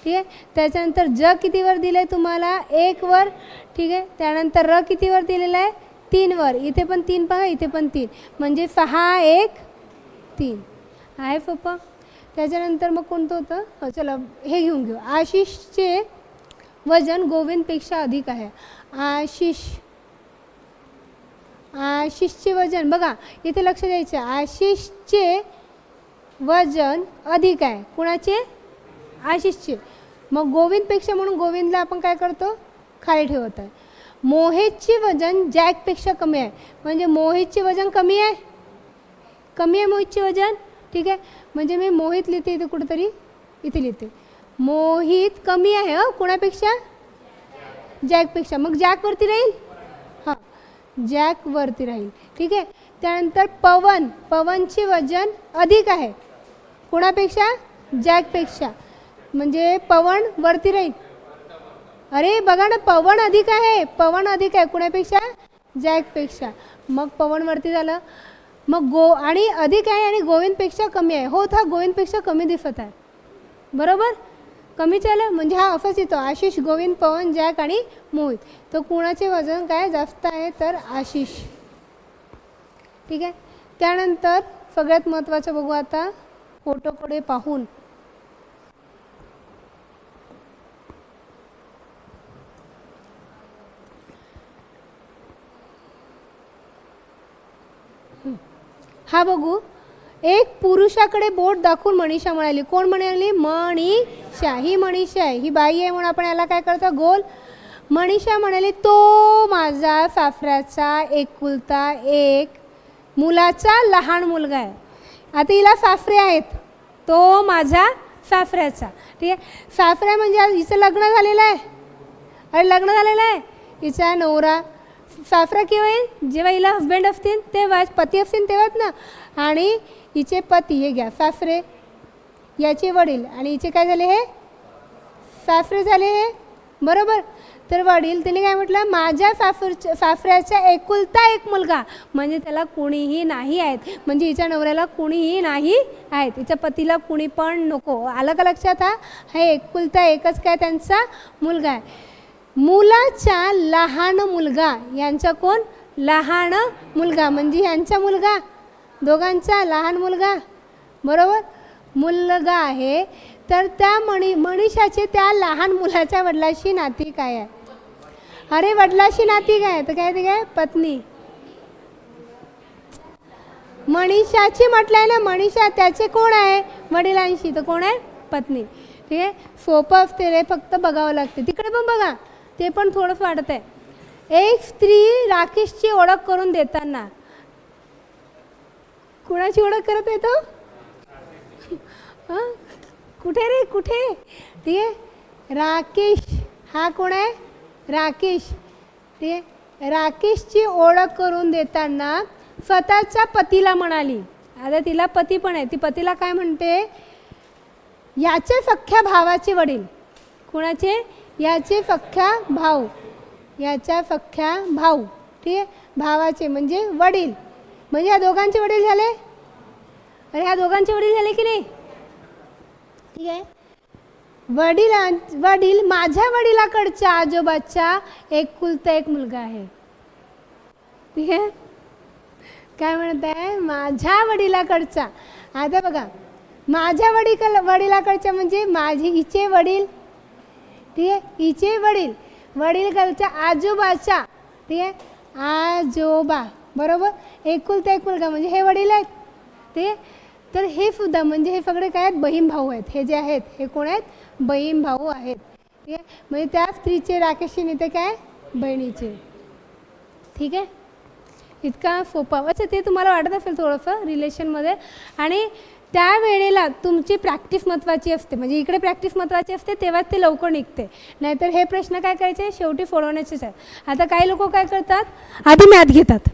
ठीक आहे. त्याच्यानंतर ज कितीवर दिलं आहे तुम्हाला? 1 वर. ठीक आहे. त्यानंतर र कितीवर दिलेला आहे? 3 वर. इथे पण 3 बघा, इथे पण 3 म्हणजे 6 1 3 आहे सोपं. त्याच्यानंतर मग कोणतं होतं? चला हे घेऊन घेऊ. आशिषचे वजन गोविंदपेक्षा अधिक आहे. आशिषचे वजन बघा इथे लक्ष द्यायचं. आशिषचे वजन अधिक आहे. कुणाचे? आशिषचे. मग गोविंदपेक्षा म्हणून गोविंदला आपण काय करतो? खाली ठेवत आहे. मोहितचे वजन जॅकपेक्षा कमी आहे म्हणजे मोहितचे वजन कमी आहे मोहितचे वजन. ठीक आहे. म्हणजे मी मोहित लिहिते इथे कुठेतरी, इथे लिहिते मोहित कमी आहे कुणापेक्षा? जॅकपेक्षा. मग जॅकवरती राहील. हां जॅकवरती राहील. ठीक आहे. त्यानंतर पवनचे वजन अधिक आहे कुणापेक्षा? जॅकपेक्षा. म्हणजे पवन वरती राहील. अरे बघा ना पवन अधिक आहे कुणापेक्षा? जॅकपेक्षा. मग पवन वरती झालं. मग आणि अधिक आहे आणि गोविंदपेक्षा कमी आहे. हो हा गोविंदपेक्षा कमी दिसत आहे. बरोबर. कमी झालं म्हणजे हा असाच येतो. आशिष गोविंद पवन जॅक आणि मोहित. तर कुणाचे वजन काय जास्त आहे? तर आशिष. ठीक आहे. त्यानंतर सगळ्यात महत्त्वाचं बघू आता फोटोकडे पाहून. हा बघू. एक पुरुषाकडे बोट दाखवून मनीषा म्हणाली. कोण म्हणाली? मनीषा. ही मनीषा आहे, ही बाई आहे म्हणून आपण याला काय करतो? गोल. मनीषा म्हणाली तो माझा सासऱ्याचा एकुलता एक मुलाचा लहान मुलगा आहे. आता हिला सासरे आहेत. तो माझा सासऱ्याचा. ठीक आहे. सासरा म्हणजे हिचं लग्न झालेलं आहे. अरे लग्न झालेलं आहे. हिचा नवरा सासरा केव्हा येईल? जेव्हा हिला हस्बंड असतील तेव्हाच, पती असतील तेव्हाच ना. आणि हिचे पती हे घ्या सासरे, याचे वडील आणि हिचे काय झाले? हे सासरे झाले हे. बरोबर. तर वडील तिने काय म्हटलं? माझ्या सासऱ्याचा एकुलता एक मुलगा म्हणजे त्याला कुणीही नाही आहेत. म्हणजे हिच्या नवऱ्याला कुणीही नाही आहेत. हिच्या पतीला कुणी पण नको. आलं का लक्षात? हा एकुलता एकच काय त्यांचा मुलगा आहे. मुलाचा लहान मुलगा. यांचा कोण? लहान मुलगा म्हणजे यांचा मुलगा, दोघांचा लहान मुलगा. बरोबर. मुलगा आहे. तर त्या मनीषाचे त्या लहान मुलाच्या वडिलाशी नाती काय आहे? अरे वडिलाशी नाती काय? तर काय ते काय? पत्नी. मनीषाची म्हटलंय ना. मनीषा त्याचे कोण आहे? वडिलांशी. तर कोण आहे? पत्नी. ठीक आहे. सोपं असते रे, फक्त बघावं लागते. तिकडे पण बघा, ते पण थोडंच वाटत आहे. एक स्त्री राकेशची ओळख करून देताना कुणाची ओळख करत आहे तो? हां कुठे रे कुठे? ठीक आहे. राकेश. हा कोण आहे? राकेश. ठीक आहे. राकेशची ओळख करून देताना स्वतःच्या पतीला म्हणाली. आता तिला पती पण आहे. ती पतीला काय म्हणते? याचे सख्ख्या भावाचे वडील, कोणाचे? याचे सख्ख्या भाऊ, याच्या सख्ख्या भाऊ, ठीक आहे, भावाचे म्हणजे वडील, म्हणजे ह्या दोघांचे वडील झाले, अरे ह्या दोघांचे वडील झाले की नाही? ठीक आहे, वडील माझ्या वडिलाकडच्या आजोबाचा एकुलता एक मुलगा आहे. ठीक आहे, काय म्हणत आहे? माझ्या वडिलाकडचा. आता बघा, माझ्या वडिलाकडच्या म्हणजे माझे हिचे वडील, ठीक आहे, हिचे वडील, वडीलकडच्या आजोबाचा, ठीक आहे, आजोबा, बरोबर, एकुलता एक मुलगा म्हणजे हे वडील आहेत. ठीक आहे, तर हे सुद्धा म्हणजे हे सगळे काय आहेत? बहीण भाऊ आहेत. हे जे आहेत हे कोण आहेत? बहीण भाऊ आहेत. ठीक आहे, म्हणजे त्या स्त्रीचे राकेशचे नेते काय? बहिणीचे. ठीक आहे, इतका सोपा. अच्छा, ते तुम्हाला वाटत असेल थोडंसं रिलेशनमध्ये, आणि त्या वेळेला तुमची प्रॅक्टिस महत्त्वाची असते. म्हणजे इकडे प्रॅक्टिस महत्त्वाची असते तेव्हाच ते लवकर निघते, नाहीतर हे प्रश्न काय करायचे? शेवटी सोडवण्याचेच आहेत. आता काही लोक काय करतात? आधी मॅथ घेतात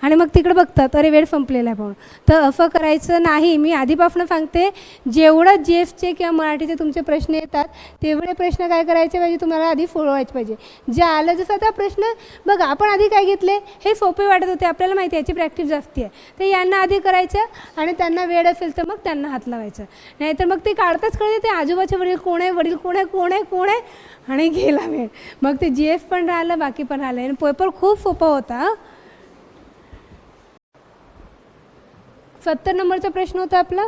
आणि मग तिकडे बघतात अरे वेळ संपलेला आहे म्हणून. तर असं करायचं नाही. मी आधीपासून सांगते, जेवढं GSचे किंवा मराठीचे तुमचे प्रश्न येतात तेवढे प्रश्न काय करायचे पाहिजे? तुम्हाला आधी सोडवायचे पाहिजे. जे आलं जसं आता प्रश्न बघा, आपण आधी काय घेतले? हे सोपे वाटत होते, आपल्याला माहिती आहे याची प्रॅक्टिस जास्ती आहे, तर यांना आधी करायचं आणि त्यांना वेळ असेल तर मग त्यांना हात लावायचं. नाहीतर मग ते काढताच कळते ते आजोबाचे वडील कोण आहे, वडील कोण आहे, कोण आहे, कोण आहे, आणि गेला वेळ. मग ते GS पण राहिलं, बाकी पण राहिलं. आणि पेपर खूप सोपा होता. 70 नंबरचा प्रश्न होता आपला.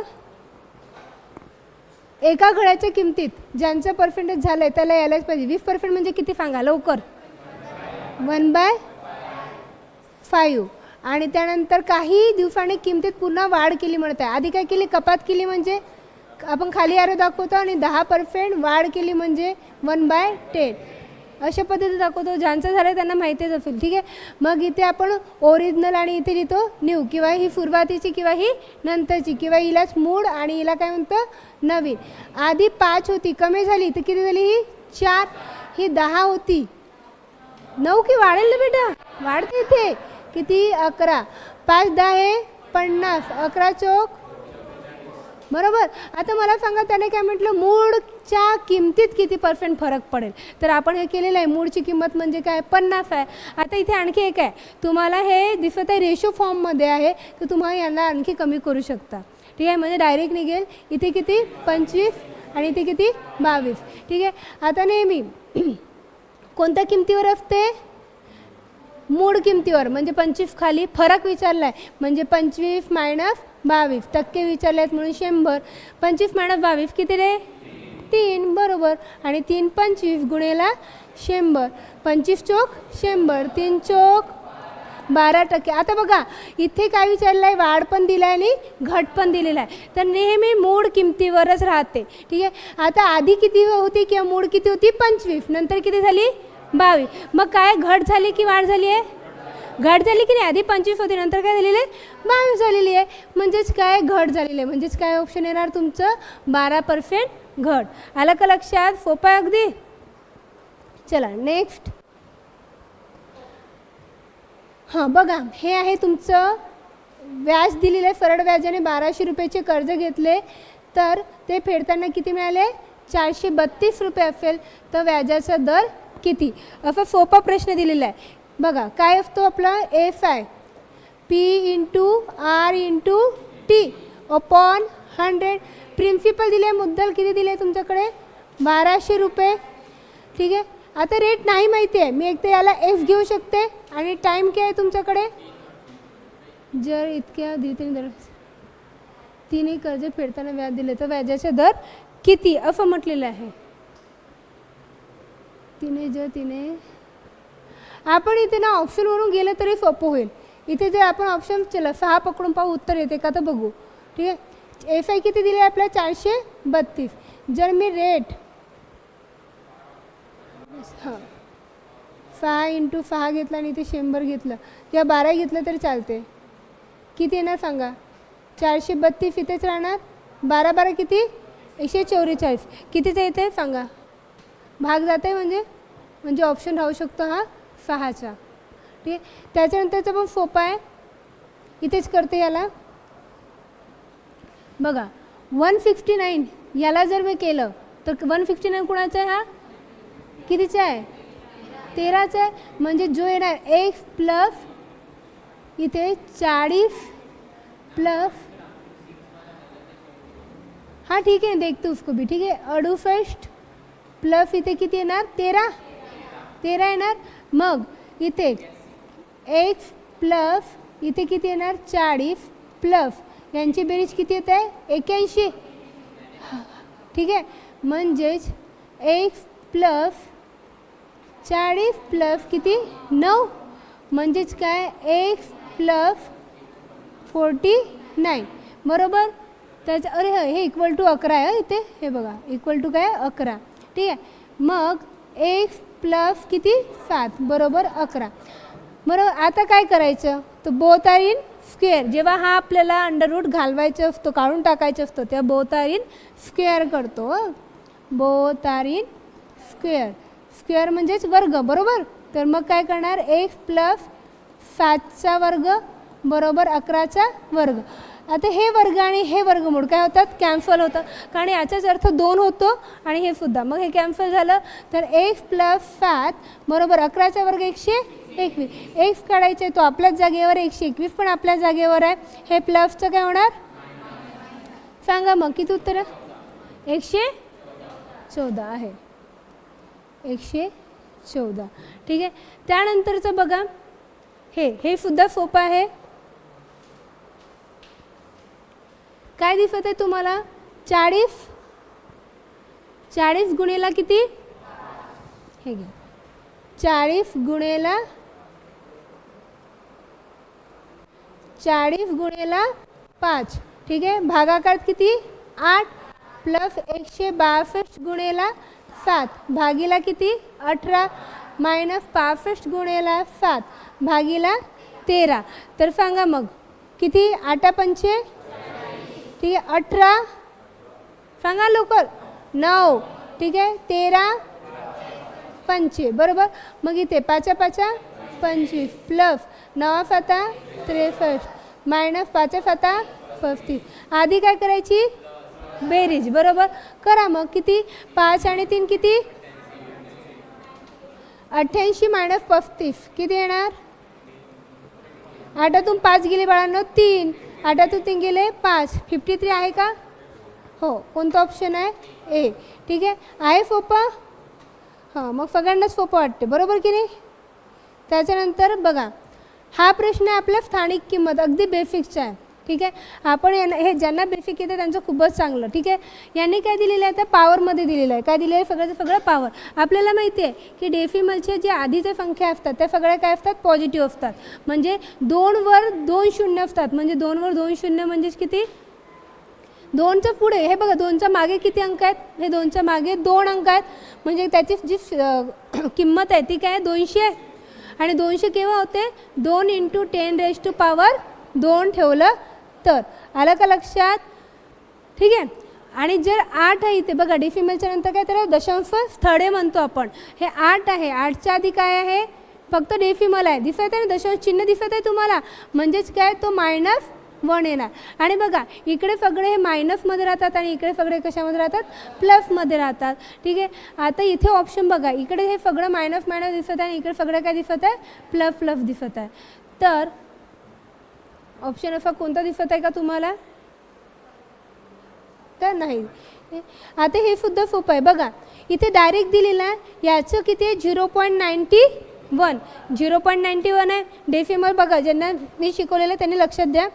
एका घड्याच्या किमतीत ज्यांचं पर्सेंटेज झालं आहे त्याला यायलाच पाहिजे. 20% म्हणजे किती सांगा लवकर? 1/5. आणि त्यानंतर काही दिवसांनी किमतीत पुन्हा वाढ केली म्हणत आहे. आधी काय केली? कपात केली म्हणजे आपण खाली आरो दाखवतो, आणि 10% वाढ केली म्हणजे 1/10. अशा पद्धती दाखवतो. ज्यांचं झालं त्यांना माहितीच असेल. ठीक आहे, मग इथे आपण ओरिजिनल आणि इथे लिहितो न्यू, किंवा ही सुरुवातीची किंवा ही नंतरची, किंवा हिलाच मूळ आणि हिला काय म्हणतं? नवीन. आधी 5 होती, कमी झाली तर किती झाली? ही 4. ही 10 होती, 9 की वाढेल ना बेटा? वाढते इथे किती? 11. 5 10 50, 11 चौक, बरोबर. आता मला सांगा त्याने काय म्हटलं? मूळच्या किमतीत किती % फरक पडेल? तर आपण हे केलेलं आहे. मूळची किंमत म्हणजे काय? 50 आहे. आता इथे आणखी एक आहे, तुम्हाला हे दिसत आहे रेशो फॉर्ममध्ये आहे, तर तुम्हाला यांना आणखी कमी करू शकता. ठीक आहे, म्हणजे डायरेक्ट निघेल इथे किती? 25 आणि इथे किती? 22. ठीक आहे, आता नेहमी कोणत्या किमतीवर असते? मूळ किमतीवर. म्हणजे 25 खाली फरक विचारला आहे म्हणजे 25 - 22 टक्के विचारले आहेत म्हणून 100. 25 - 22 किती रे? 3, बरोबर. आणि 3 25 गुणेला 100. 25 चोक 100, 3 चोक 12%. आता बघा इथे काय विचारलं आहे? वाढ पण दिला आहे आणि घट पण दिलेला आहे. तर नेहमी मूळ किमतीवरच राहते. ठीक आहे, आता आधी किती होती किंवा मूळ किती होती? 25. नंतर किती झाली? 22. मग काय घट झाली की वाढ झाली आहे? घट झाली की नाही? आधी 25 होती, नंतर काय झालेली आहे? 22 झालेली आहे. म्हणजेच काय? घट झालेली आहे. म्हणजेच काय ऑप्शन येणार तुमचं? 12% घट. आलं का लक्षात? सोपं आहे अगदी. चला नेक्स्ट. हां बघा, हे आहे तुमचं व्याज दिलेलं आहे. सरळ व्याजाने 1200 रुपयाचे कर्ज घेतले तर ते फेडताना किती मिळाले? 432 रुपये असेल तर व्याजाचा दर किती? असा सोपा प्रश्न दिलेला आहे. बघा काय असतो आपला? FI P × R × T upon 100. Principal दिले, मुद्दल किती दिले तुमच्याकडे? 1200 रुपये. ठीक आहे, आता रेट नाही माहिती आहे, मी एक तर याला F घेऊ शकते. आणि टाईम काय आहे तुमच्याकडे? जर इतक्या तिन्ही कर्ज फेडताना व्याज दिले तर व्याजाचा दर किती असं म्हटलेलं आहे. तिने आपण इथे ना ऑप्शनवरून गेलं तरी सोपं होईल. इथे जर आपण ऑप्शन चला 6 पकडून पाहू उत्तर येते का तर बघू. ठीक आहे, FI किती दिले आपल्या? 432. जर मी रेट 6 × 6 घेतला आणि इथे 100 घेतलं किंवा 12 घेतलं तरी चालते. किती येणार सांगा? 432 इथेच राहणार. 12 12 किती? 144. कितीचं येते सांगा? भाग जात आहे म्हणजे ऑप्शन राहू शकतो हा 6चा. ठीक आहे, त्याच्यानंतरचं पण सोपं आहे. इथेच करते याला. बघा 169 याला जर मी केलं तर 159 कुणाचा आहे हा, कितीचा आहे, 13चा आहे. म्हणजे जो येणार x प्लस इथे 40 प्लस, हाँ ठीक है देखते उसको भी, ठीक है 68 प्लस इथे किती येणार 13 येणार. मग इथे x प्लस इथे किती येणार 40 प्लस यांची बेरीज किती येत आहे 81, ठीक आहे. म्हणजेच x प्लस 40 प्लस किती 9, म्हणजेच काय x प्लस 49 बरोबर. त्याचं अरे हे इक्वल टू 11 आहे इथे, हे बघा इक्वल टू काय 11, ठीक आहे. मग x प्लस किती 7 बरोबर 11 बरोबर. आता काय करायचं तर बोथ आर इन स्क्वेअर. जेव्हा हा आपल्याला अंडररूट घालवायचा असतो, काढून टाकायचा असतो, तेव्हा बोथ आर इन स्क्वेअर करतो. Both are in square, square म्हणजेच वर्ग बरोबर. तर मग काय करणार x प्लस 7चा वर्ग बरोबर 11चा वर्ग. आता हे वर्ग आणि हे वर्गमूळ काय होतात कॅन्सल होतं, कारण याचाच अर्थ 2 होतो आणि हे सुद्धा. मग हे कॅन्सल झालं तर x प्लस 7 बरोबर 11चा वर्ग 121. x काढायचा आहे तो आपल्याच जागेवर, 121 पण आपल्या जागेवर आहे. हे प्लसचं काय होणार सांगा मग किती उत्तर, 114 आहे, 114, ठीक आहे. त्यानंतरचं बघा हे सुद्धा सोपं आहे. काय दिसत आहे तुम्हाला 40 गुणेला किती, हे घ्या 40 गुणेला 5, ठीक आहे. भागाकार किती 8 प्लस 162 गुणेला 7 भागीला किती 18 मायनस 65 गुणेला 7 भागीला 13. तर सांगा मग किती 8 पंचे, ठीक आहे 18 सांगा लवकर 9, ठीक आहे 13 पंचे बरोबर. मग इथे 5 5 25 प्लस 9 7 63 मायनस 5 7 35. आधी काय करायची बेरीज बरोबर करा. मग किती 5 आणि 3 किती 88 मायनस 35 किती येणार, 8तून 5 गेले बाळांनो 3, 8तून 3 गेले 5, 53 आहे का, हो. कोणता ऑप्शन आहे ए, ठीक आहे सोपं. हां मग सगळ्यांनाच सोपं वाटते बरोबर की नाही. त्याच्यानंतर बघा हा प्रश्न आहे आपला स्थानिक किंमत, अगदी बेसिकचा आहे, ठीक आहे. आपण हे ज्यांना बेसिक येते त्यांचं खूपच चांगलं, ठीक आहे. यांनी काय दिलेलं आहे तर पॉवरमध्ये दिलेलं आहे. काय दिलेलं आहे सगळं पॉवर. आपल्याला माहिती आहे की डेसिमलच्या जे आधीच्या संख्या असतात त्या सगळ्या काय असतात पॉझिटिव्ह असतात. म्हणजे 2 वर 2 शून्य असतात, म्हणजे 2 वर 2 शून्य म्हणजेच किती 2च्या पुढे, हे बघा 2च्या मागे किती अंक आहेत, हे 2च्या मागे 2 अंक आहेत. म्हणजे त्याची जी किंमत आहे ती काय 200 आहे. आणि 200 केव्हा होते 2 × 10⁻² ठेवलं तर. आलं का लक्षात, ठीक आहे. आणि जर 8 आहे इथे बघा डेसिमलच्या नंतर काय त्याला दशांश स्थळे म्हणतो आपण. हे 8 आहे, 8च्या आधी काय आहे फक्त डेसिमल आहे, दिसत आहे ना दशांश चिन्ह दिसत आहे तुम्हाला, म्हणजेच काय तो -1 येणार. आणि बघा इकडे सगळे हे मायनसमध्ये राहतात आणि इकडे सगळे कशामध्ये राहतात प्लसमध्ये राहतात, ठीक आहे. आता इथे ऑप्शन बघा, इकडे हे सगळं मायनस दिसत आहे आणि इकडे सगळं काय दिसत आहे प्लस दिसत आहे. तर ऑप्शन असा कोणता दिसत आहे का तुम्हाला, तर नाही. आता हे सुद्धा सोपं आहे बघा, इथे डायरेक्ट दिलेलं आहे. याचं किती आहे 0.91, 0.91 आहे. डेसिमल बघा ज्यांना मी शिकवलेलं त्यांनी लक्षात द्या.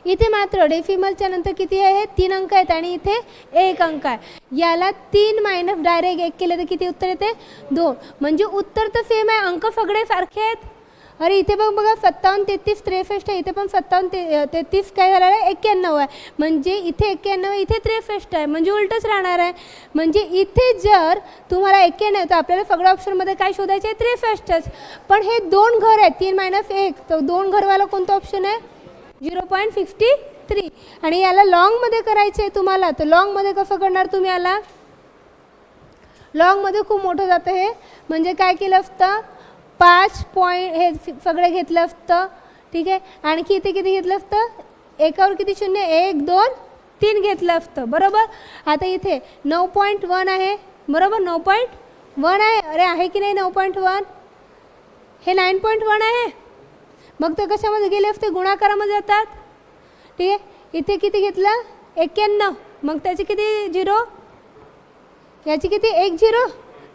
इथे मात्र डेसिमलच्या नंतर किती आहे 3 अंक आहेत आणि इथे 1 अंक आहे. याला 3 मायनस डायरेक्ट 1 केलं तर किती उत्तर येते 2. म्हणजे उत्तर तर सेम आहे, अंक सगळे सारखे आहेत. अरे इथे बघा 57 33 63 आहे, इथे पण 57 33 काय झालं आहे 91 आहे. म्हणजे इथे 91 आहे, इथे 63 आहे, म्हणजे उलटच राहणार आहे. म्हणजे इथे जर तुम्हाला 91 आहे तर आपल्याला सगळ्या ऑप्शनमध्ये काय शोधायचे आहे 63च. पण हे 2 घर आहेत 3 - 1, तर 2 घरवाला कोणता ऑप्शन आहे 0.63. आणि याला लॉंगमध्ये करायचं आहे तुम्हाला, तर लॉंगमध्ये कसं करणार तुम्ही याला, लॉंगमध्ये खूप मोठं जातं हे. म्हणजे काय केलं असतं 5 पॉईंट हे सगळं घेतलं असतं, ठीक आहे. आणखी इथे किती घेतलं असतं, एकावर किती शून्य 1 2 3 घेतलं असतं, बरोबर. आता इथे 9.1 आहे, बरोबर. 9.1 आहे, अरे आहे की नाही 9.1, हे 9.1 आहे. मग ते कशामध्ये गेले असते, गुणाकारामध्ये जातात, ठीक आहे. इथे किती घेतलं, 91, मग त्याची किती झिरो, याची किती 1 झिरो,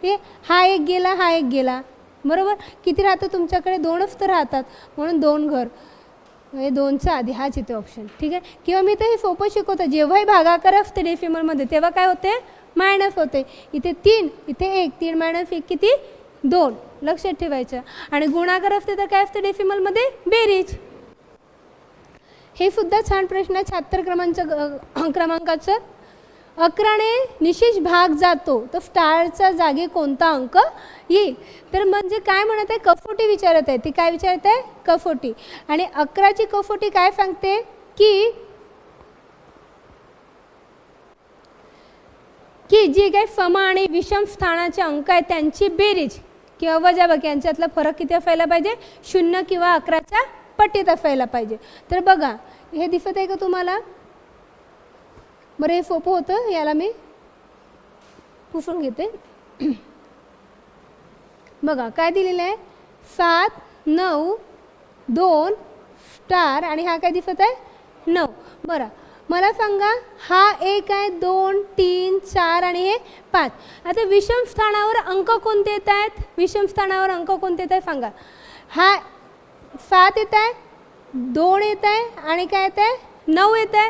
ठीक आहे. हा एक गेला, हा एक गेला, बरोबर. किती राहतं तुमच्याकडे, 2च तर राहतात, म्हणून 2 घर, म्हणजे 2च्या आधी हाच इथे ऑप्शन, ठीक आहे. किंवा मी तर हे सोपं शिकवतं, जेव्हाही भागाकार असते डेसिमलमध्ये तेव्हा काय होते, मायनस होते. इथे 3, इथे 1, 3 मायनस 1 किती 2, लक्षात ठेवायचं. आणि गुणाकार असते तर काय असते डेसिमलमध्ये, बेरीज. हे सुद्धा छान प्रश्न आहे 76 क्रमांकाचं. 11ने निशेष भाग जातो तर स्टारच्या जागी कोणता अंक येईल. तर म्हणजे काय म्हणत आहे, कसोटी विचारत आहे. ती काय विचारत आहे, कसोटी. आणि 11ची कसोटी काय सांगते की जे काही सम आणि विषम स्थानाचे अंक आहेत त्यांची बेरीज किंवा वजाबाकी यांच्यातला फरक किती असायला पाहिजे, 0 किंवा 11च्या पटीत असायला पाहिजे. तर बघा हे दिसत आहे का तुम्हाला, बरं हे सोपं होतं, याला मी पुसून घेते. बघा काय दिलेलं आहे, 7, 9, 2 स्टार आणि हा काय दिसत आहे 9. बरं मला सांगा, हा 1 आहे, 2, 3, 4 आणि हे 5. आता विषम स्थानावर अंक कोणते येत आहेत, विषम स्थानावर अंक कोणते येत आहे सांगा. हा 7 येत आहे, 2 येत आहे आणि काय येत आहे 9 येत आहे.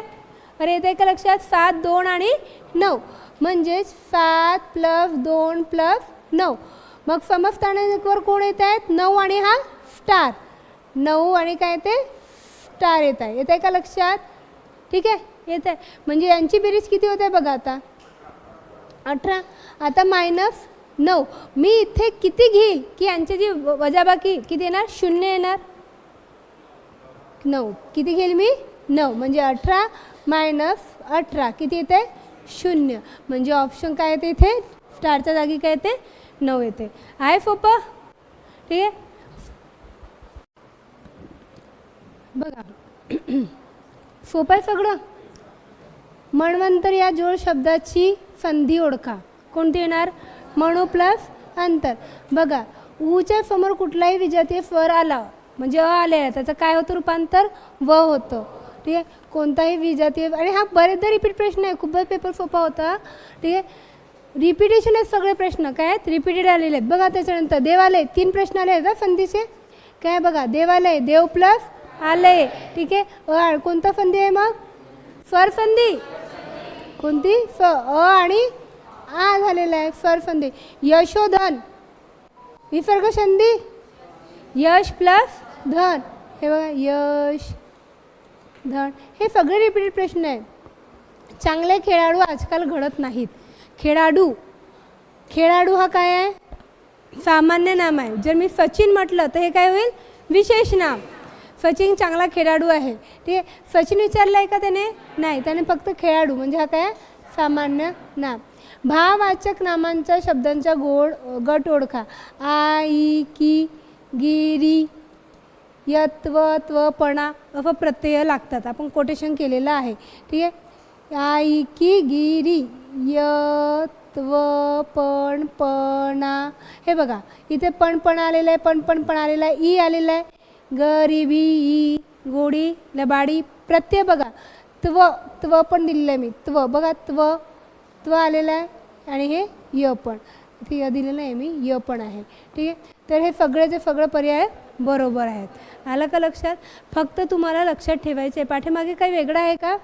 अरे येत आहे का लक्षात, 7, 2 आणि 9 म्हणजेच 7 + 2 + 9. मग समस्थानावर कोण येत आहेत, 9 आणि हा स्टार, 9 आणि काय येते स्टार येत आहे. येत आहे का लक्षात, ठीक आहे. येत आहे म्हणजे यांची बेरीज किती होत आहे बघा आता 18. आता -9 मी इथे किती घेईल की यांची जी वजाबाकी किती येणार, 0 येणार. 9 किती घेईल मी, 9 म्हणजे 18 - 18 किती येते 0. म्हणजे ऑप्शन काय येते इथे, स्टारच्या जागी काय येते 9 येते. आहे सोपं, ठीक आहे. बघा सोपं आहे सगळं. मन्वंतर या जोड शब्दाची संधी ओळखा. कोणती येणार, मणू प्लस अंतर. बघा ऊच्या समोर कुठलाही विजातीय स्वर आला म्हणजे आलेला त्याचं काय होतं रूपांतर, व होतं, ठीक आहे. कोणताही विजातीय, आणि हा बरेचदा रिपीट प्रश्न आहे, खूपच पेपर सोपा होता, ठीक आहे. रिपिटेशन आहेत सगळे प्रश्न, काय आहेत रिपीटेड आलेले आहेत. बघा त्याच्यानंतर देवालय 3 प्रश्न आले आहेत का संधीचे, काय बघा देवालय, देव प्लस आलय, ठीक आहे. कोणता संधी आहे मग, स्वर संधी, कोणती अ आणि आ झालेला आहे स्वर संधी. यशोधन विसर्ग संधी, यश प्लस धन, हे बघा यश धन, हे सगळे रिपीटेड प्रश्न आहेत. चांगले खेळाडू आजकाल घडत नाहीत. खेळाडू, खेळाडू हा काय आहे, सामान्य नाम आहे. जर मी सचिन म्हटलं तर हे काय होईल, विशेष नाम. सचिन चांगला खेळाडू आहे, ठीक आहे. सचिन विचारलं आहे का त्याने, नाही, त्याने फक्त खेळाडू म्हणजे हा काय सामान्य नाम. भाववाचक नामांच्या शब्दांचा गट ओळखा. आ, इ, की, गिरी, यत्व, त्व, पणा असं प्रत्यय लागतात. आपण कोटेशन केलेलं आहे, ठीक आहे. आ, इ, की, गिरी, यत्व, पण, पणा. हे बघा इथे पण आलेलं आहे, पण आलेला आहे, ई आलेला आहे, गरिबी, ई, गोडी, लबाडी, प्रत्यय बघा. त्व पण दिलेलं आहे मी, त्व बघा, त्व आलेलं आहे आणि हे य पण इथे य दिलेलं आहे मी, य पण आहे, ठीक आहे. तर हे सगळेचे सगळं पर्याय बरोबर आहेत. आलं का लक्षात. फक्त तुम्हाला लक्षात ठेवायचं आहे, पाठीमागे काही वेगळं आहे का,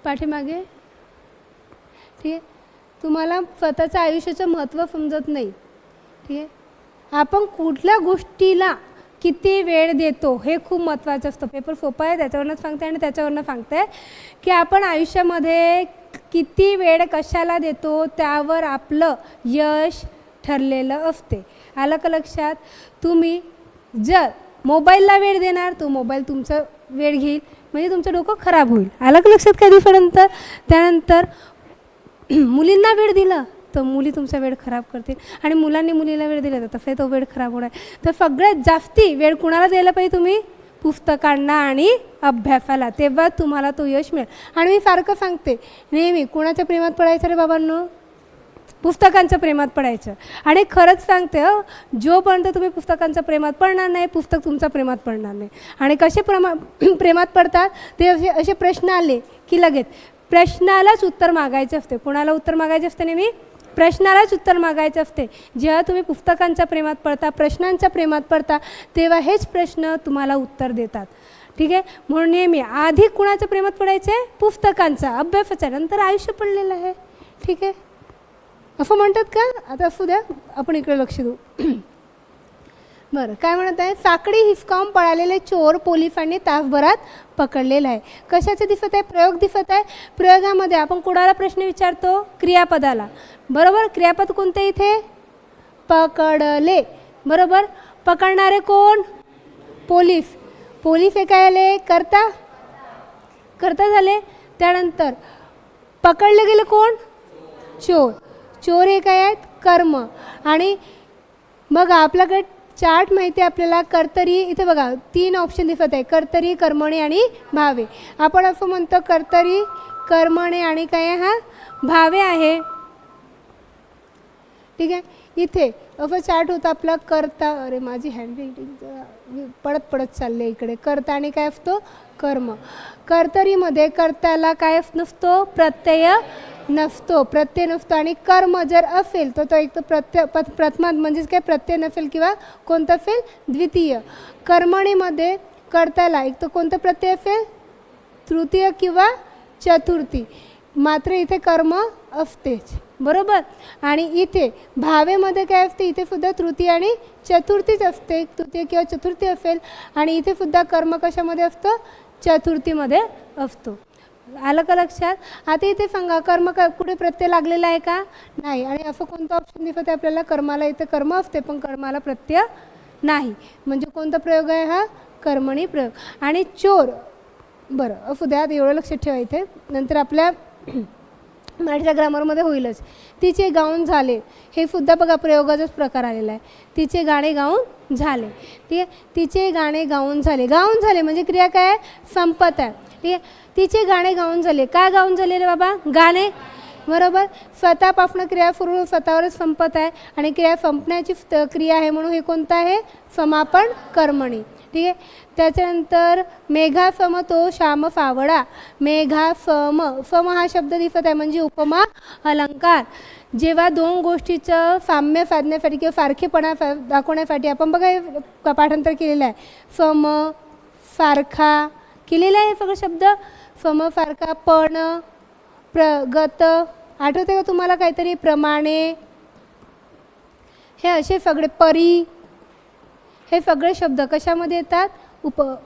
पाठीमागे, ठीक आहे. तुम्हाला स्वतःचं आयुष्याचं महत्त्व समजत नाही, ठीक आहे. आपण कुठल्या गोष्टीला किती वेळ देतो हे खूप महत्त्वाचं असतं. पेपर सोपा आहे त्याच्यावरच सांगते आणि त्याच्यावरनं सांगते की आपण आयुष्यामध्ये किती वेळ कशाला देतो त्यावर आपलं यश ठरलेलं असते. आलं का लक्षात. तुम्ही जर मोबाईलला वेळ देणार तो मोबाईल तुमचा वेळ घेईल म्हणजे तुमचं डोकं खराब होईल. आलं का लक्षात कधी पर्यंत. त्यानंतर मुलींना वेळ दिला तर मुली तुमचा वेळ खराब करतील आणि मुलांनी मुलीला वेळ दिला तर तसंही तो वेळ खराब होणार. तर सगळ्यात जास्ती वेळ कुणाला द्यायला पाहिजे तुम्ही, पुस्तकांना आणि अभ्यासाला, तेव्हा तुम्हाला तो यश मिळेल. आणि मी सारखं सांगते नेहमी, कुणाच्या प्रेमात पडायचं रे बाबांनो? पुस्तकांच्या प्रेमात पडायचं. आणि खरंच सांगते जोपर्यंत तुम्ही पुस्तकांच्या प्रेमात पडणार नाही, पुस्तक तुमच्या प्रेमात पडणार नाही. आणि कसे प्रेमात पडतात ते असे प्रश्न आले की लगेच प्रश्नालाच उत्तर मागायचे असते. कोणाला उत्तर मागायचे असते? नेहमी प्रश्नालाच उत्तर मागायचे असते. जेव्हा तुम्ही पुस्तकांच्या प्रेमात पडता, प्रश्नांच्या प्रेमात पडता, तेव्हा हेच प्रश्न तुम्हाला उत्तर देतात. ठीक आहे. म्हणून नेहमी आधी कुणाच्या प्रेमात पडायचे? पुस्तकांचा, अभ्यासाच्या, नंतर आयुष्य पडलेलं आहे. ठीक आहे, असं म्हणतात का? आता असू द्या, आपण इकडे लक्ष देऊ. बरं, काय म्हणत आहे? साखळी हिसकावून पळालेले चोर पोलिसांनी तासभरात पकडलेला आहे. कशाचे दिसत आहे? प्रयोग दिसत आहे. प्रयोगामध्ये आपण कोणाला प्रश्न विचारतो? क्रियापदाला. बरोबर. क्रियापद कोणते इथे? पकडले. बरोबर. पकडणारे कोण? पोलीस. पोलीस हे काय आले? करता. करता झाले. त्यानंतर पकडले गेले कोण? चोर. चोर हे काय आहेत? कर्म. आणि बघा आपल्याकडे चार्ट माहिती आहे आपल्याला. कर्तरी, इथे बघा 3 ऑप्शन दिसत आहे, कर्तरी, कर्मणे आणि भावे. आपण असं म्हणतो कर्तरी, कर्मणे आणि काय हा भावे आहे. ठीक आहे. इथे असं चार्ट होता आपला. कर्ता, अरे माझी हँडरायटिंग पडत चालले इकडे. कर्ता आणि काय असतो? कर्म. कर्तरीमध्ये कर्त्याला काय नसतो? प्रत्यय नसतो. प्रत्यय नसतो. आणि कर्म जर असेल तर तो एक तर प्रथमात म्हणजेच काय प्रत्यय नसेल किंवा कोणतं असेल? द्वितीय. कर्मणीमध्ये कर्त्याला एक तर कोणतं प्रत्यय असेल? तृतीय किंवा चतुर्थी. मात्र इथे कर्म असतेच. बरोबर. आणि इथे भावेमध्ये काय असते? इथे सुद्धा तृतीय आणि चतुर्थीच असते. तृतीय किंवा चतुर्थी असेल. आणि इथे सुद्धा कर्म कशामध्ये असतं? चतुर्थीमध्ये असतो. आलं का लक्षात? आता इथे सांगा कर्म कुठे प्रत्यय लागलेला आहे का? नाही. आणि असं कोणतं ऑप्शन दिसत आहे आपल्याला? कर्माला इथे कर्म असते पण कर्माला प्रत्यय नाही. म्हणजे कोणता प्रयोग आहे हा? कर्मणी प्रयोग. आणि चोर, बरं असू द्या, एवढं लक्षात ठेवा इथे, नंतर आपल्या मराठीच्या ग्रामरमध्ये होईलच. तिचे गाऊन झाले, हे सुद्धा बघा प्रयोगाचाच प्रकार आलेला आहे. तिचे गाणे गाऊन झाले. ठीक आहे. तिचे गाणे गाऊन झाले. गाऊन झाले म्हणजे क्रिया काय? संपत आहे. ठीक आहे. तिचे गाणे गाऊन झाले. काय गाऊन झाले रे बाबा? गाणे. बरोबर. स्वतःपासून क्रिया सुरू स्वतःवरच संपत आहे आणि क्रिया संपण्याची क्रिया आहे म्हणून हे कोणतं आहे? समापन कर्मणी. ठीक आहे. त्याच्यानंतर मेघा सम तो श्याम फावडा. मेघा सम, सम हा शब्द दिसत आहे म्हणजे उपमा अलंकार. जेव्हा 2 गोष्टीचं साम्य साधण्यासाठी किंवा सारखेपणा दाखवण्यासाठी आपण बघा पाठांतर केलेलं आहे. सम, सारखा केलेला आहे सगळं शब्द. सम, सारखा, पण, प्रगत, आठवते का तुम्हाला काहीतरी? प्रमाणे, हे असे सगळे, परी, हे सगळे शब्द कशामध्ये येतात?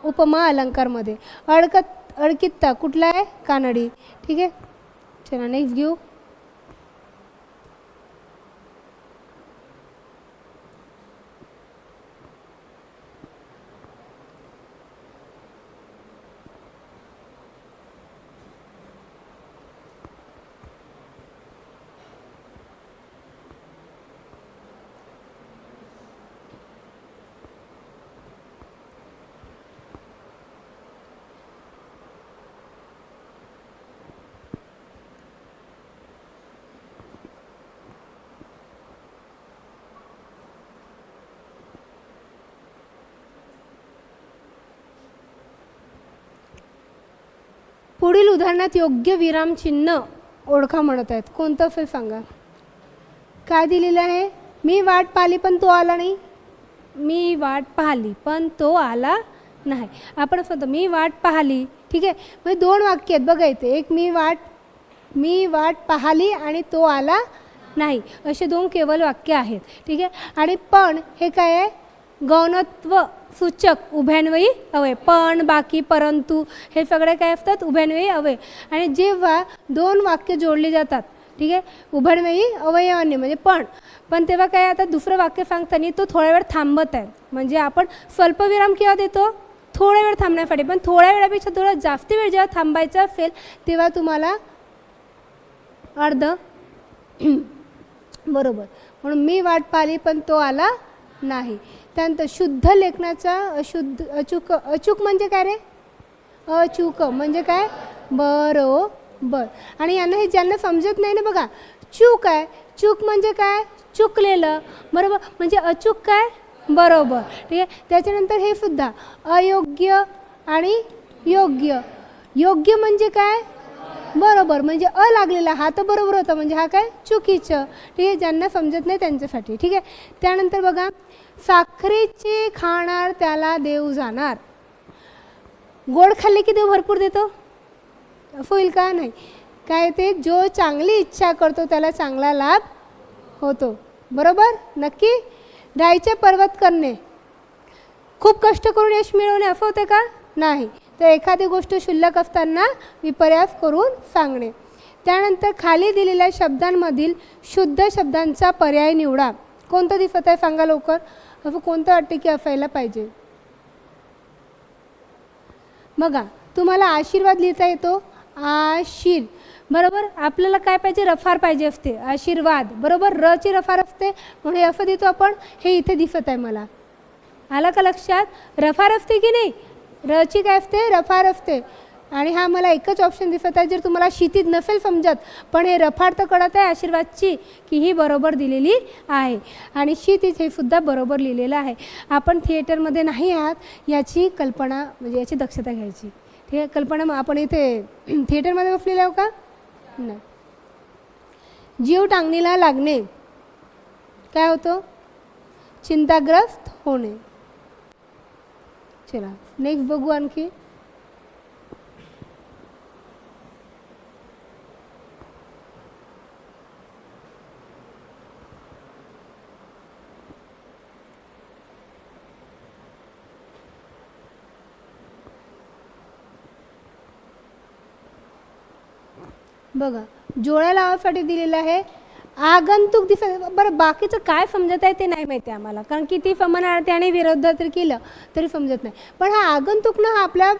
उपमा अलंकारमध्ये. अडकित्ता कुठला आहे? कानडी. ठीक आहे. चला नेक्स्ट घेऊ. पुढील उदाहरणात योग्य विराम चिन्ह ओळखा म्हणत आहेत. कोणतं असेल सांगा. काय दिलेलं आहे? मी वाट पाहिली पण तो आला नाही. मी वाट पाहिली पण तो आला नाही. आपण म्हणतो मी वाट पाहिली. ठीक आहे. म्हणजे 2 वाक्य आहेत बघा इथे. एक मी वाट पाहिली आणि तो आला नाही, असे 2 केवळ वाक्य आहेत. ठीक आहे. आणि पण हे काय आहे? गौणत्व सूचक उभयान्वयी अवयव. पण, बाकी, परंतु हे सगळे काय असतात? उभयान्वयी अवयव. आणि जेव्हा 2 वाक्य जोडली जातात, ठीक आहे, उभयान्वयी अवयवांनी म्हणजे पण तेव्हा काय? आता दुसरं वाक्य सांगताना तो थोडा वेळ थांबत आहे. म्हणजे आपण स्वल्पविराम केव्हा देतो? थोडा वेळ थांबण्यासाठी. पण थोड्या वेळापेक्षा थोडा जास्त वेळ जेव्हा थांबायचं असेल तेव्हा तुम्हाला अर्ध बरोबर. म्हणून मी वाट पाहिली पण तो आला नाही. त्यानंतर शुद्ध लेखनाचा अशुद्ध अचूक, अचूक म्हणजे काय रे? अचूक म्हणजे काय? बरोबर. आणि यांना हे ज्यांना समजत नाही ना बघा, चूक आहे, चूक म्हणजे काय? चुकलेलं, बरोबर. म्हणजे अचूक काय? बरोबर. ठीक आहे. त्याच्यानंतर हे सुद्धा अयोग्य आणि योग्य. योग्य म्हणजे काय? बरोबर. म्हणजे लागलेला हा तर बरोबर होता, म्हणजे हा काय? चुकीचं. ठीक आहे. ज्यांना समजत नाही त्यांच्यासाठी. ठीक आहे. त्यानंतर बघा, साखरेचे खाणार त्याला देव जाणार. गोड खाल्ले की देव भरपूर देतो? होईल का? नाही. काय ते? जो चांगली इच्छा करतो त्याला चांगला लाभ होतो, बरोबर. नक्की. राईचे पर्वत करणे, खूप कष्ट करून यश मिळवणे असं होते का? नाही. तर एखादी गोष्ट क्षुल्लक असताना विपर्यास करून सांगणे. त्यानंतर खाली दिलेल्या शब्दांमधील शुद्ध शब्दांचा पर्याय निवडा. कोणतं दिसत आहे सांगा लवकर. असं कोणतं वाटते की असायला पाहिजे? बघा, तुम्हाला आशीर्वाद लिहिता येतो? आशीर, बरोबर. आपल्याला काय पाहिजे? रफार पाहिजे असते. आशीर्वाद, बरोबर. रची रफार असते म्हणून हे असं देतो आपण. हे इथे दिसत आहे मला, आलं का लक्षात? रफार असते की नाही? रची काय असते? रफार असते. आणि हा मला एकच ऑप्शन दिसत आहे. जर तुम्हाला क्षितिज नसेल समजत, पण हे रफार तर कळत आहे आशीर्वादची की ही बरोबर दिलेली आहे. आणि क्षितिज हे सुद्धा बरोबर लिहिलेलं आहे. आपण थिएटरमध्ये नाही आहात याची कल्पना, म्हणजे याची दक्षता घ्यायची. ठीक आहे. कल्पना आपण इथे थिएटरमध्ये बसलेले आहो का? नाही. जीव टांगणीला लागणे काय होतं? चिंताग्रस्त होणे. चला नेक्स्ट बघू आणखी. बघा, जोड्या लावासाठी दिलेलं आहे. आगंतुक दिसत. बरं, बाकीचं काय समजत आहे ते नाही माहिती आम्हाला, कारण किती समानार्थी आणि विरोधार्थी केलं तरी समजत नाही. पण हा आगंतुक ना, हा आपल्या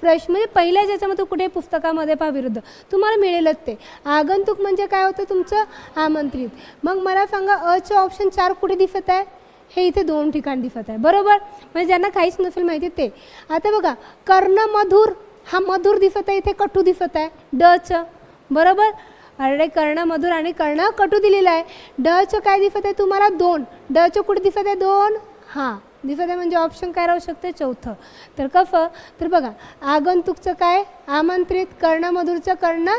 प्रश्न म्हणजे पहिल्या ज्याच्यामध्ये कुठे पुस्तकामध्ये पहा विरुद्ध तुम्हाला मिळेलच ते. आगंतुक म्हणजे काय होतं? तुमचं आमंत्रित. मग मला सांगा, अचं ऑप्शन 4 कुठे दिसत आहे? हे इथे 2 ठिकाणी दिसत आहे, बरोबर. म्हणजे ज्यांना काहीच नसेल माहिती ते. आता बघा, कर्णमधुर, हा मधुर दिसत आहे, इथे कटू दिसत आहे डचं, बरोबर. अरे कर्णमधुर आणि कर्ण कटू दिलेलं आहे. डचं काय दिसत आहे तुम्हाला? 2. डचं कुठे दिसत आहे? 2. हां दिसत आहे. म्हणजे ऑप्शन काय राहू शकते? चौथं. तर कसं? तर बघा, आगंतुकचं काय? आमंत्रित. कर्णमधुरचं कर्ण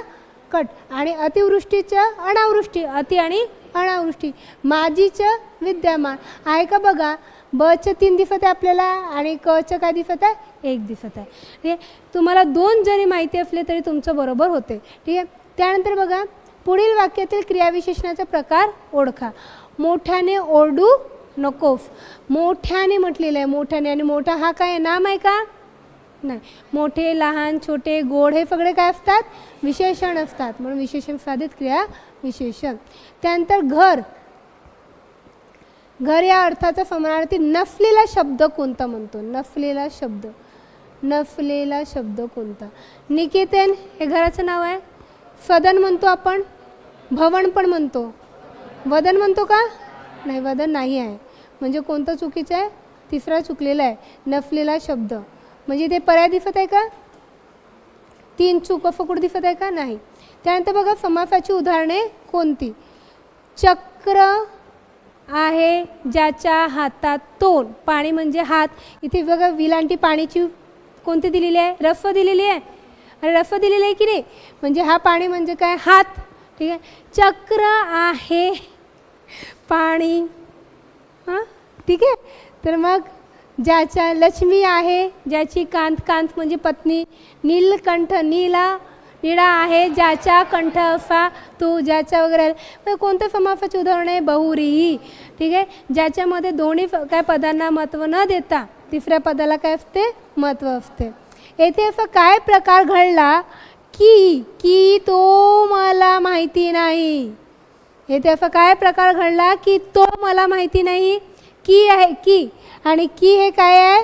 कट. आणि अतिवृष्टीचं अनावृष्टी. अति आणि अनावृष्टी. माझीचं विद्यमान आहे का? बघा, बचं 3 दिसत आहे आपल्याला आणि कचं काय दिसत आहे? 1 दिसत आहे. ठीक आहे. तुम्हाला 2 जरी माहिती असले तरी तुमचं बरोबर होते. ठीक आहे. त्यानंतर बघा, पुढील वाक्यातील क्रियाविशेषणाचा प्रकार ओळखा. मोठ्याने ओरडू नकोस. मोठ्याने म्हटलेलं आहे. मोठ्याने. आणि मोठा हा काय नाम आहे का? नाही. मोठे, लहान, छोटे, गोड हे सगळे काय असतात? विशेषण असतात. म्हणून विशेषण साधित क्रिया विशेषण. त्यानंतर घर. घर या अर्थाचा समानार्थी नसलेला शब्द कोणता म्हणतो? नसलेला शब्द. नसलेला शब्द कोणता? निकेतन हे घराचं नाव आहे. सदन म्हणतो आपण. भवन पण म्हणतो. वदन म्हणतो का? नाही, वदन नाही आहे. म्हणजे कोणतं चुकीचं आहे? तिसरा चुकलेला आहे. नसलेला शब्द. म्हणजे ते पर्याय दिसत आहे का? 3 चूक फकुड दिसत आहे का? नाही. त्यानंतर बघा, समासाची उदाहरणे कोणती? चक्र आहे ज्याच्या हातात तोंड. पाणी म्हणजे हात. इथे बघा, विलांटी पाणीची कोणती दिलेली आहे? रफ दिलेली आहे. अरे रफ दिलेली आहे की नाही? म्हणजे हा पाणी म्हणजे काय? हात. ठीक आहे. चक्र आहे पाणी. हां ठीक आहे. तर मग ज्याच्या लक्ष्मी आहे, ज्याची कांत. कांत म्हणजे पत्नी. नीलकंठ. निळा आहे ज्याच्या कंठ असा तो. ज्याच्या वगैरे कोणत्या समासाची उदाहरण आहे? बहुव्रीही. ठीक आहे. ज्याच्यामध्ये दोन्ही काय पदांना महत्त्व न देता तिसऱ्या पदाला काय असते? महत्त्व असते. येथे असा काय प्रकार घडला की तो मला माहिती नाही. येथे असा काय प्रकार घडला की तो मला माहिती नाही. की आहे की. आणि की हे काय आहे?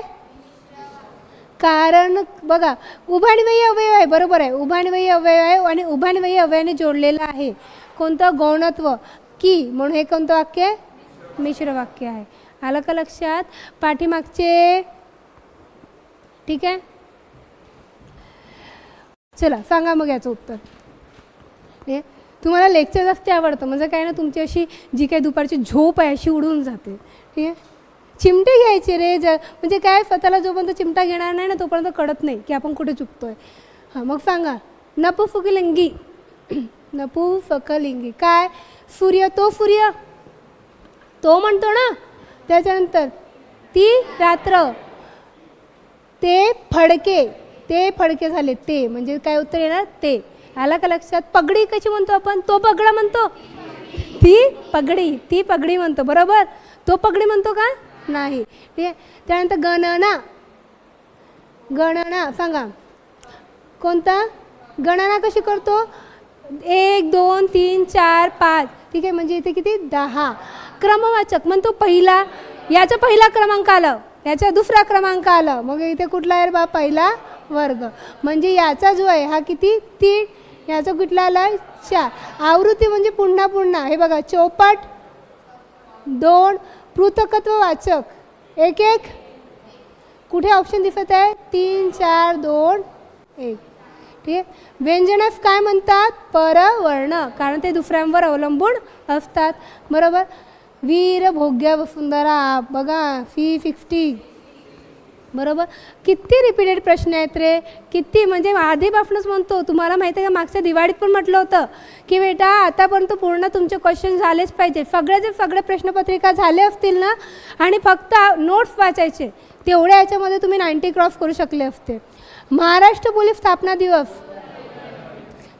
कारण. बघा, उभाणीवयी अवयव आहे, बरोबर आहे. उभाणीवयी अवयव आहे आणि उभाणीवयी अवयवाने जोडलेलं आहे. कोणतं? गौणत्व. की. म्हणून हे कोणतं वाक्य आहे? मिश्र वाक्य आहे. आलं का लक्षात? पाठीमागचे. ठीक आहे, चला सांगा मग याचं उत्तर. हे तुम्हाला लेक्चर जास्त आवडतं म्हणजे काय ना, तुमची अशी जी काही दुपारची झोप आहे अशी उडून जाते. ठीक आहे, चिमटे घ्यायचे रे. म्हणजे काय, स्वतःला जोपर्यंत चिमटा घेणार नाही ना तोपर्यंत कळत नाही की आपण कुठे चुकतोय. हां, मग सांगा. नपुंसकलिंगी. नपुंसकलिंगी काय? सूर्य, तो सूर्य तो म्हणतो ना. त्याच्यानंतर ती रात्र, ते फडके, ते फडके झाले ते, म्हणजे काय उत्तर येणार? ते. आला का लक्षात? पगडी कशी म्हणतो आपण? तो पगडा म्हणतो, ती पगडी, ती पगडी म्हणतो. बरोबर, तो पगडी म्हणतो का? नाही. ठीक आहे, त्यानंतर गणना. गणना सांगा कोणता? गणना कशी करतो? 1 2 3 4 5. ठीक आहे, म्हणजे इथे किती? 10. क्रमवाचक म्हणतो पहिला, याचा पहिला क्रमांक आलं, याचा दुसरा क्रमांक आलं, मग इथे कुठला आहे बा? पहिला वर्ग. म्हणजे याचा जो आहे हा किती? 3. याचा कुठला आला? 4. आवृत्ती म्हणजे पुन्हा पुन्हा. हे बघा, चौपट 2. पृथकत्ववाचक 1 1. कुठे ऑप्शन दिसत आहे? 3 4 2 1. ठीक आहे, व्यंजनास काय म्हणतात? परवर्ण, कारण ते दुसऱ्यांवर अवलंबून असतात. बरोबर. वीर भोग्य वसुंधरा बघा, C60. बरोबर. किती रिपीटेड प्रश्न आहेत रे, किती. म्हणजे आधीपासूनच म्हणतो, तुम्हाला माहिती आहे का, मागच्या दिवाळीत पण म्हटलं होतं की बेटा आतापर्यंत पूर्ण तुमचे क्वेश्चन झालेच पाहिजे. सगळे प्रश्नपत्रिका झाले असतील ना आणि फक्त नोट्स वाचायचे, तेवढ्या याच्यामध्ये तुम्ही 90 क्रॉस करू शकले असते. महाराष्ट्र पोलीस स्थापना दिवस,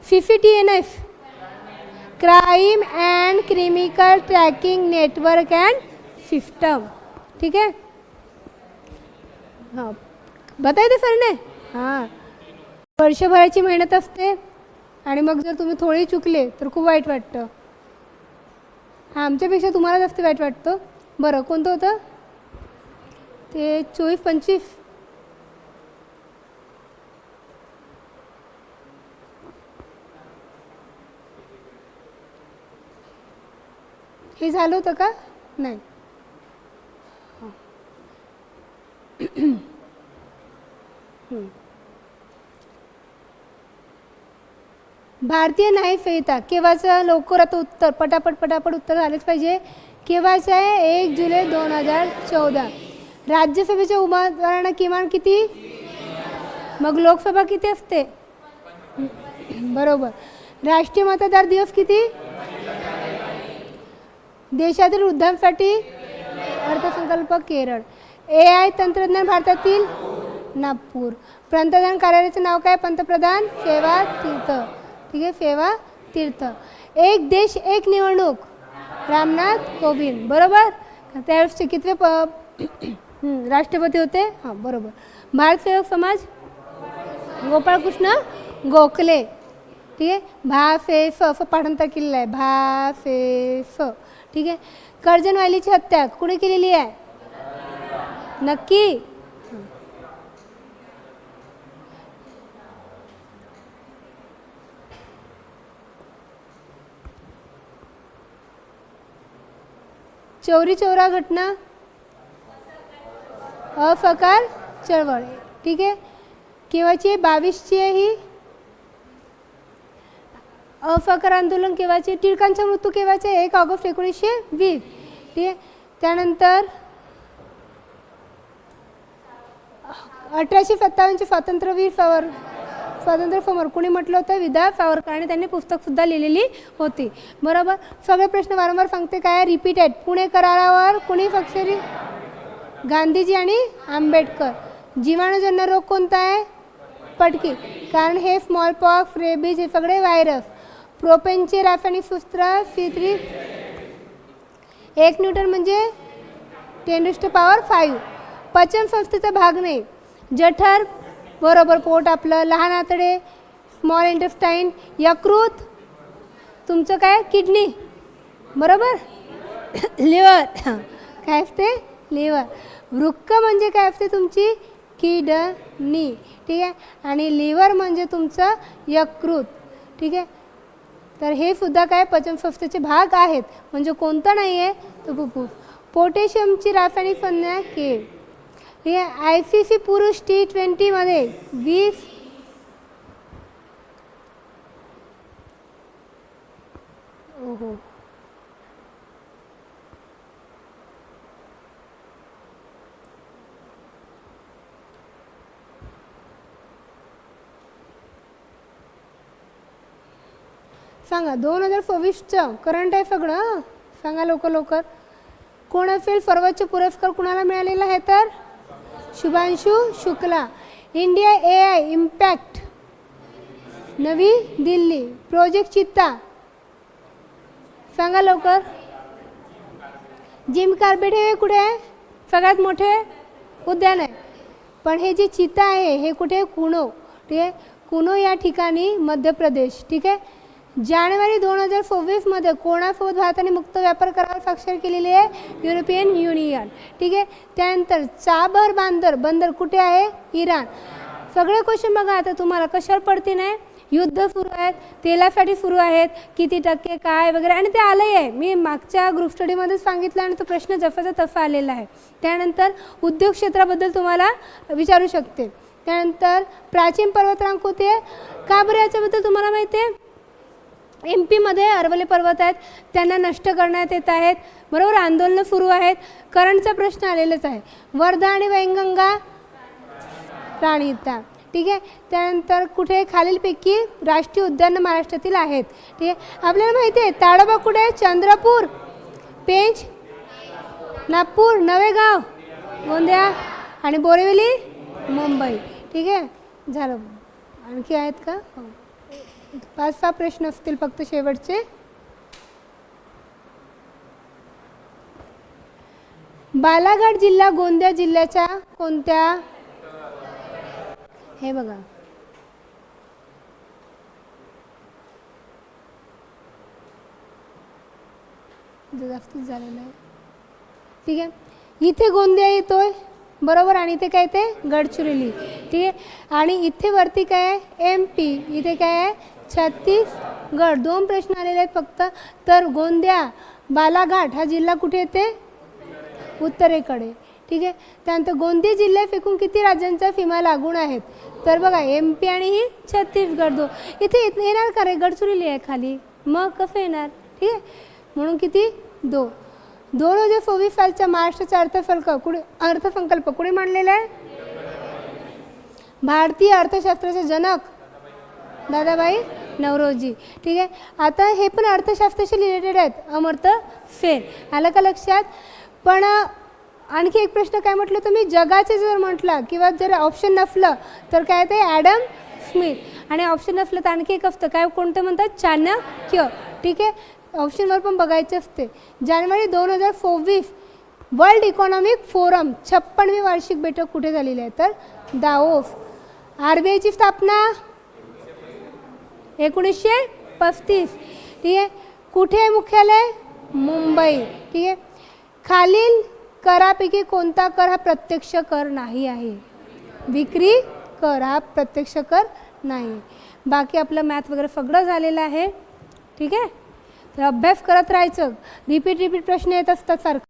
CCTNS, crime and criminal tracking network and system. ठीक आहे, हां बतायते सर ने. हां, वर्षभराची मेहनत असते आणि मग जर तुम्ही थोडी चुकले तर खूप वाईट वाटतं. हां, आमच्यापेक्षा तुम्हाला जास्त वाईट वाटतं. बरं, कोणतं होतं ते? 24 25. हे झालं होतं का? नाही. भारतीय न्याय संहिता केव्हाचं? लवकर आता उत्तर, पटापट उत्तर झालेच पाहिजे. केव्हाचं आहे? 1 जुलै 2014. राज्यसभेच्या उमेदवारांना किमान किती? मग लोकसभा किती असते? बरोबर. राष्ट्रीय मतदार दिवस किती? देशातील वृद्धांसाठी अर्थसंकल्प केरळ. AI तंत्रज्ञान भारतातील नागपूर. पंतप्रधान कार्यालयाचं नाव काय? पंतप्रधान सेवा तीर्थ. ठीक आहे, सेवा तीर्थ. एक देश एक निवडणूक, रामनाथ कोविंद. बरोबर. त्यावेळेसचे कितवे राष्ट्रपती होते? हां, बरोबर. भारत सेवक समाज, गोपाळकृष्ण गोखले. ठीक आहे, भा-फे-फ असं पाठांतर केलेलं आहे, भा-फे-फ. ठीक आहे, कर्जन वायलीची हत्या कुणी केलेली आहे? नक्की. चौरी चौरा घटना, असहकार चळवळ. ठीक आहे, केव्हाची? 22ची आहे ही. असहकार आंदोलन केव्हाचे? टिळकांचा मृत्यू केव्हाचे? 1 ऑगस्ट 1920. ठीक आहे, त्यानंतर 1857चे स्वातंत्र्यवीर स्वातंत्र्य समर कोणी म्हटलं होतं? विदा सावरकर. आणि त्यांनी पुस्तकसुद्धा लिहिलेली होती. बरोबर. सगळे प्रश्न वारंवार सांगते काय? रिपीटेड. पुणे करारावर कुणी स्वाक्षरी? गांधीजी आणि आंबेडकर. जीवाणूजन्य रोग कोणता आहे? पटकी, कारण हे स्मॉल पॉक्स, रेबीज हे सगळे व्हायरस. प्रोपेनचे रासायनिक सूत्र C3. 1 न्यूटन म्हणजे 10⁵. पचन संस्थेचा भाग नाही. जठर, बरोबर, पोट आपलं. लहान आतडे, स्मॉल इंटेस्टाईन. यकृत तुमचं काय? किडनी. बरोबर. लिव्हर काय असते? लिव्हर. वृक्क म्हणजे काय असते? तुमची किडनी. ठीक आहे, आणि लिव्हर म्हणजे तुमचं यकृत. ठीक आहे, तर हे सुद्धा काय? पचनसंस्थेचे भाग आहेत. म्हणजे कोणतं नाही आहे? तर फुफ्फुस. पोटॅशियमची रासायनिक संज्ञा के. ठीक आहे. ICC पुरुष T20 मध्ये 20 ओहो सांगा 2024चं करंट आहे सगळं. सांगा लवकर लवकर. कोण असेल सर्वोच्च पुरस्कार कुणाला मिळालेला आहे? तर Shubhanshu Shukla. India AI impact नवी दिल्ली. प्रोजेक्ट चित्ता सांगा लवकर. जिम कार्बेट हे कुठे आहे? सगळ्यात मोठे उद्यान आहे. पण हे जे चित्ता आहे हे कुठे आहे? कुनो. ठीक आहे. कुनो या ठिकाणी मध्य प्रदेश. ठीक आहे. जानेवारी 2024 मध्ये कोणासोबत भारताने मुक्त व्यापार करार स्वाक्षरी केलेली आहे? European union. ठीक आहे. त्यानंतर चाबर बंदर कुठे आहे? इराण. सगळे क्वेश्चन बघा आता तुम्हाला कशावर पडते नाही. युद्ध सुरू आहेत, तेलासाठी सुरू आहेत, किती टक्के काय वगैरे, आणि ते आलंही आहे. मी मागच्या ग्रुप स्टडीमध्ये सांगितलं आणि तो प्रश्न जसाचा तसा आलेला आहे. त्यानंतर उद्योग क्षेत्राबद्दल तुम्हाला विचारू शकते. त्यानंतर प्राचीन पर्वतरांग कोणती आहे? का बरं याच्याबद्दल तुम्हाला माहिती आहे? MP मध्ये अरवली पर्वत आहेत, त्यांना नष्ट करण्यात येत आहेत. बरोबर. आंदोलनं सुरू आहेत. करंटचा प्रश्न आलेलाच आहे. वर्धा आणि वैनगंगा प्राणीता. ठीक आहे. त्यानंतर कुठे? खालीलपैकी राष्ट्रीय उद्यान महाराष्ट्रातील आहेत. ठीक आहे. आपल्याला माहिती आहे ताडोबा कुठे आहे? चंद्रपूर. पेंच नागपूर. नवेगाव गोंदिया. आणि बोरिवली मुंबई. ठीक आहे. झालं. आणखी आहेत का? 5-6 प्रश्न असतील फक्त शेवटचे. बालाघाट जिल्हा गोंदिया जिल्ह्याच्या कोणत्या? हे बघा जास्तीत झालेलं आहे. ठीक आहे. इथे गोंदिया येतोय बरोबर, आणि इथे काय ते गडचिरोली. ठीक आहे. आणि इथे वरती काय आहे? MP. इथे काय आहे? छत्तीसगड. 2 प्रश्न आलेले आहेत फक्त. तर गोंदिया बालाघाट हा जिल्हा कुठे येते? उत्तरेकडे. ठीक आहे. त्यानंतर गोंदिया जिल्ह्यात एकूण किती राज्यांच्या सीमा लागून आहेत? तर बघा MP आणि ही छत्तीसगड 2. इथे येणार का रे? गडचिरोली आहे खाली, मग कसं येणार? ठीक आहे. म्हणून किती? 2. 2024 सालच्या महाराष्ट्राचा अर्थसंकल्प कुठे मांडलेला आहे? भारतीय अर्थशास्त्राचे जनक दादाभाई नौरोजी. ठीक आहे. आता हे पण अर्थशास्त्राशी रिलेटेड आहेत. अमर्त्य सेन. आलं का लक्षात? पण आणखी एक प्रश्न काय म्हटलं तुम्ही? जगाचे जर म्हटलं किंवा जर ऑप्शन नसलं तर काय ते? Adam Smith. आणि ऑप्शन नसलं तर आणखी एक असतं काय? कोणतं म्हणतात? चाणक्य. ठीक आहे. ऑप्शनवर पण बघायचे असते. जानेवारी 2024 वर्ल्ड इकॉनॉमिक फोरम 56वी वार्षिक बैठक कुठे झालेली आहे? तर दावोस. RBIची स्थापना 1935. ठीक आहे. कुठे आहे मुख्यालय? मुंबई. ठीक आहे. खालील करापैकी कोणता कर हा प्रत्यक्ष कर नाही आहे? विक्री कर हा प्रत्यक्ष कर नाही. बाकी आपलं मॅथ वगैरे सगळं झालेलं आहे. ठीक आहे. तर अभ्यास करत राहायचं. रिपीट प्रश्न येत असतात सारखं.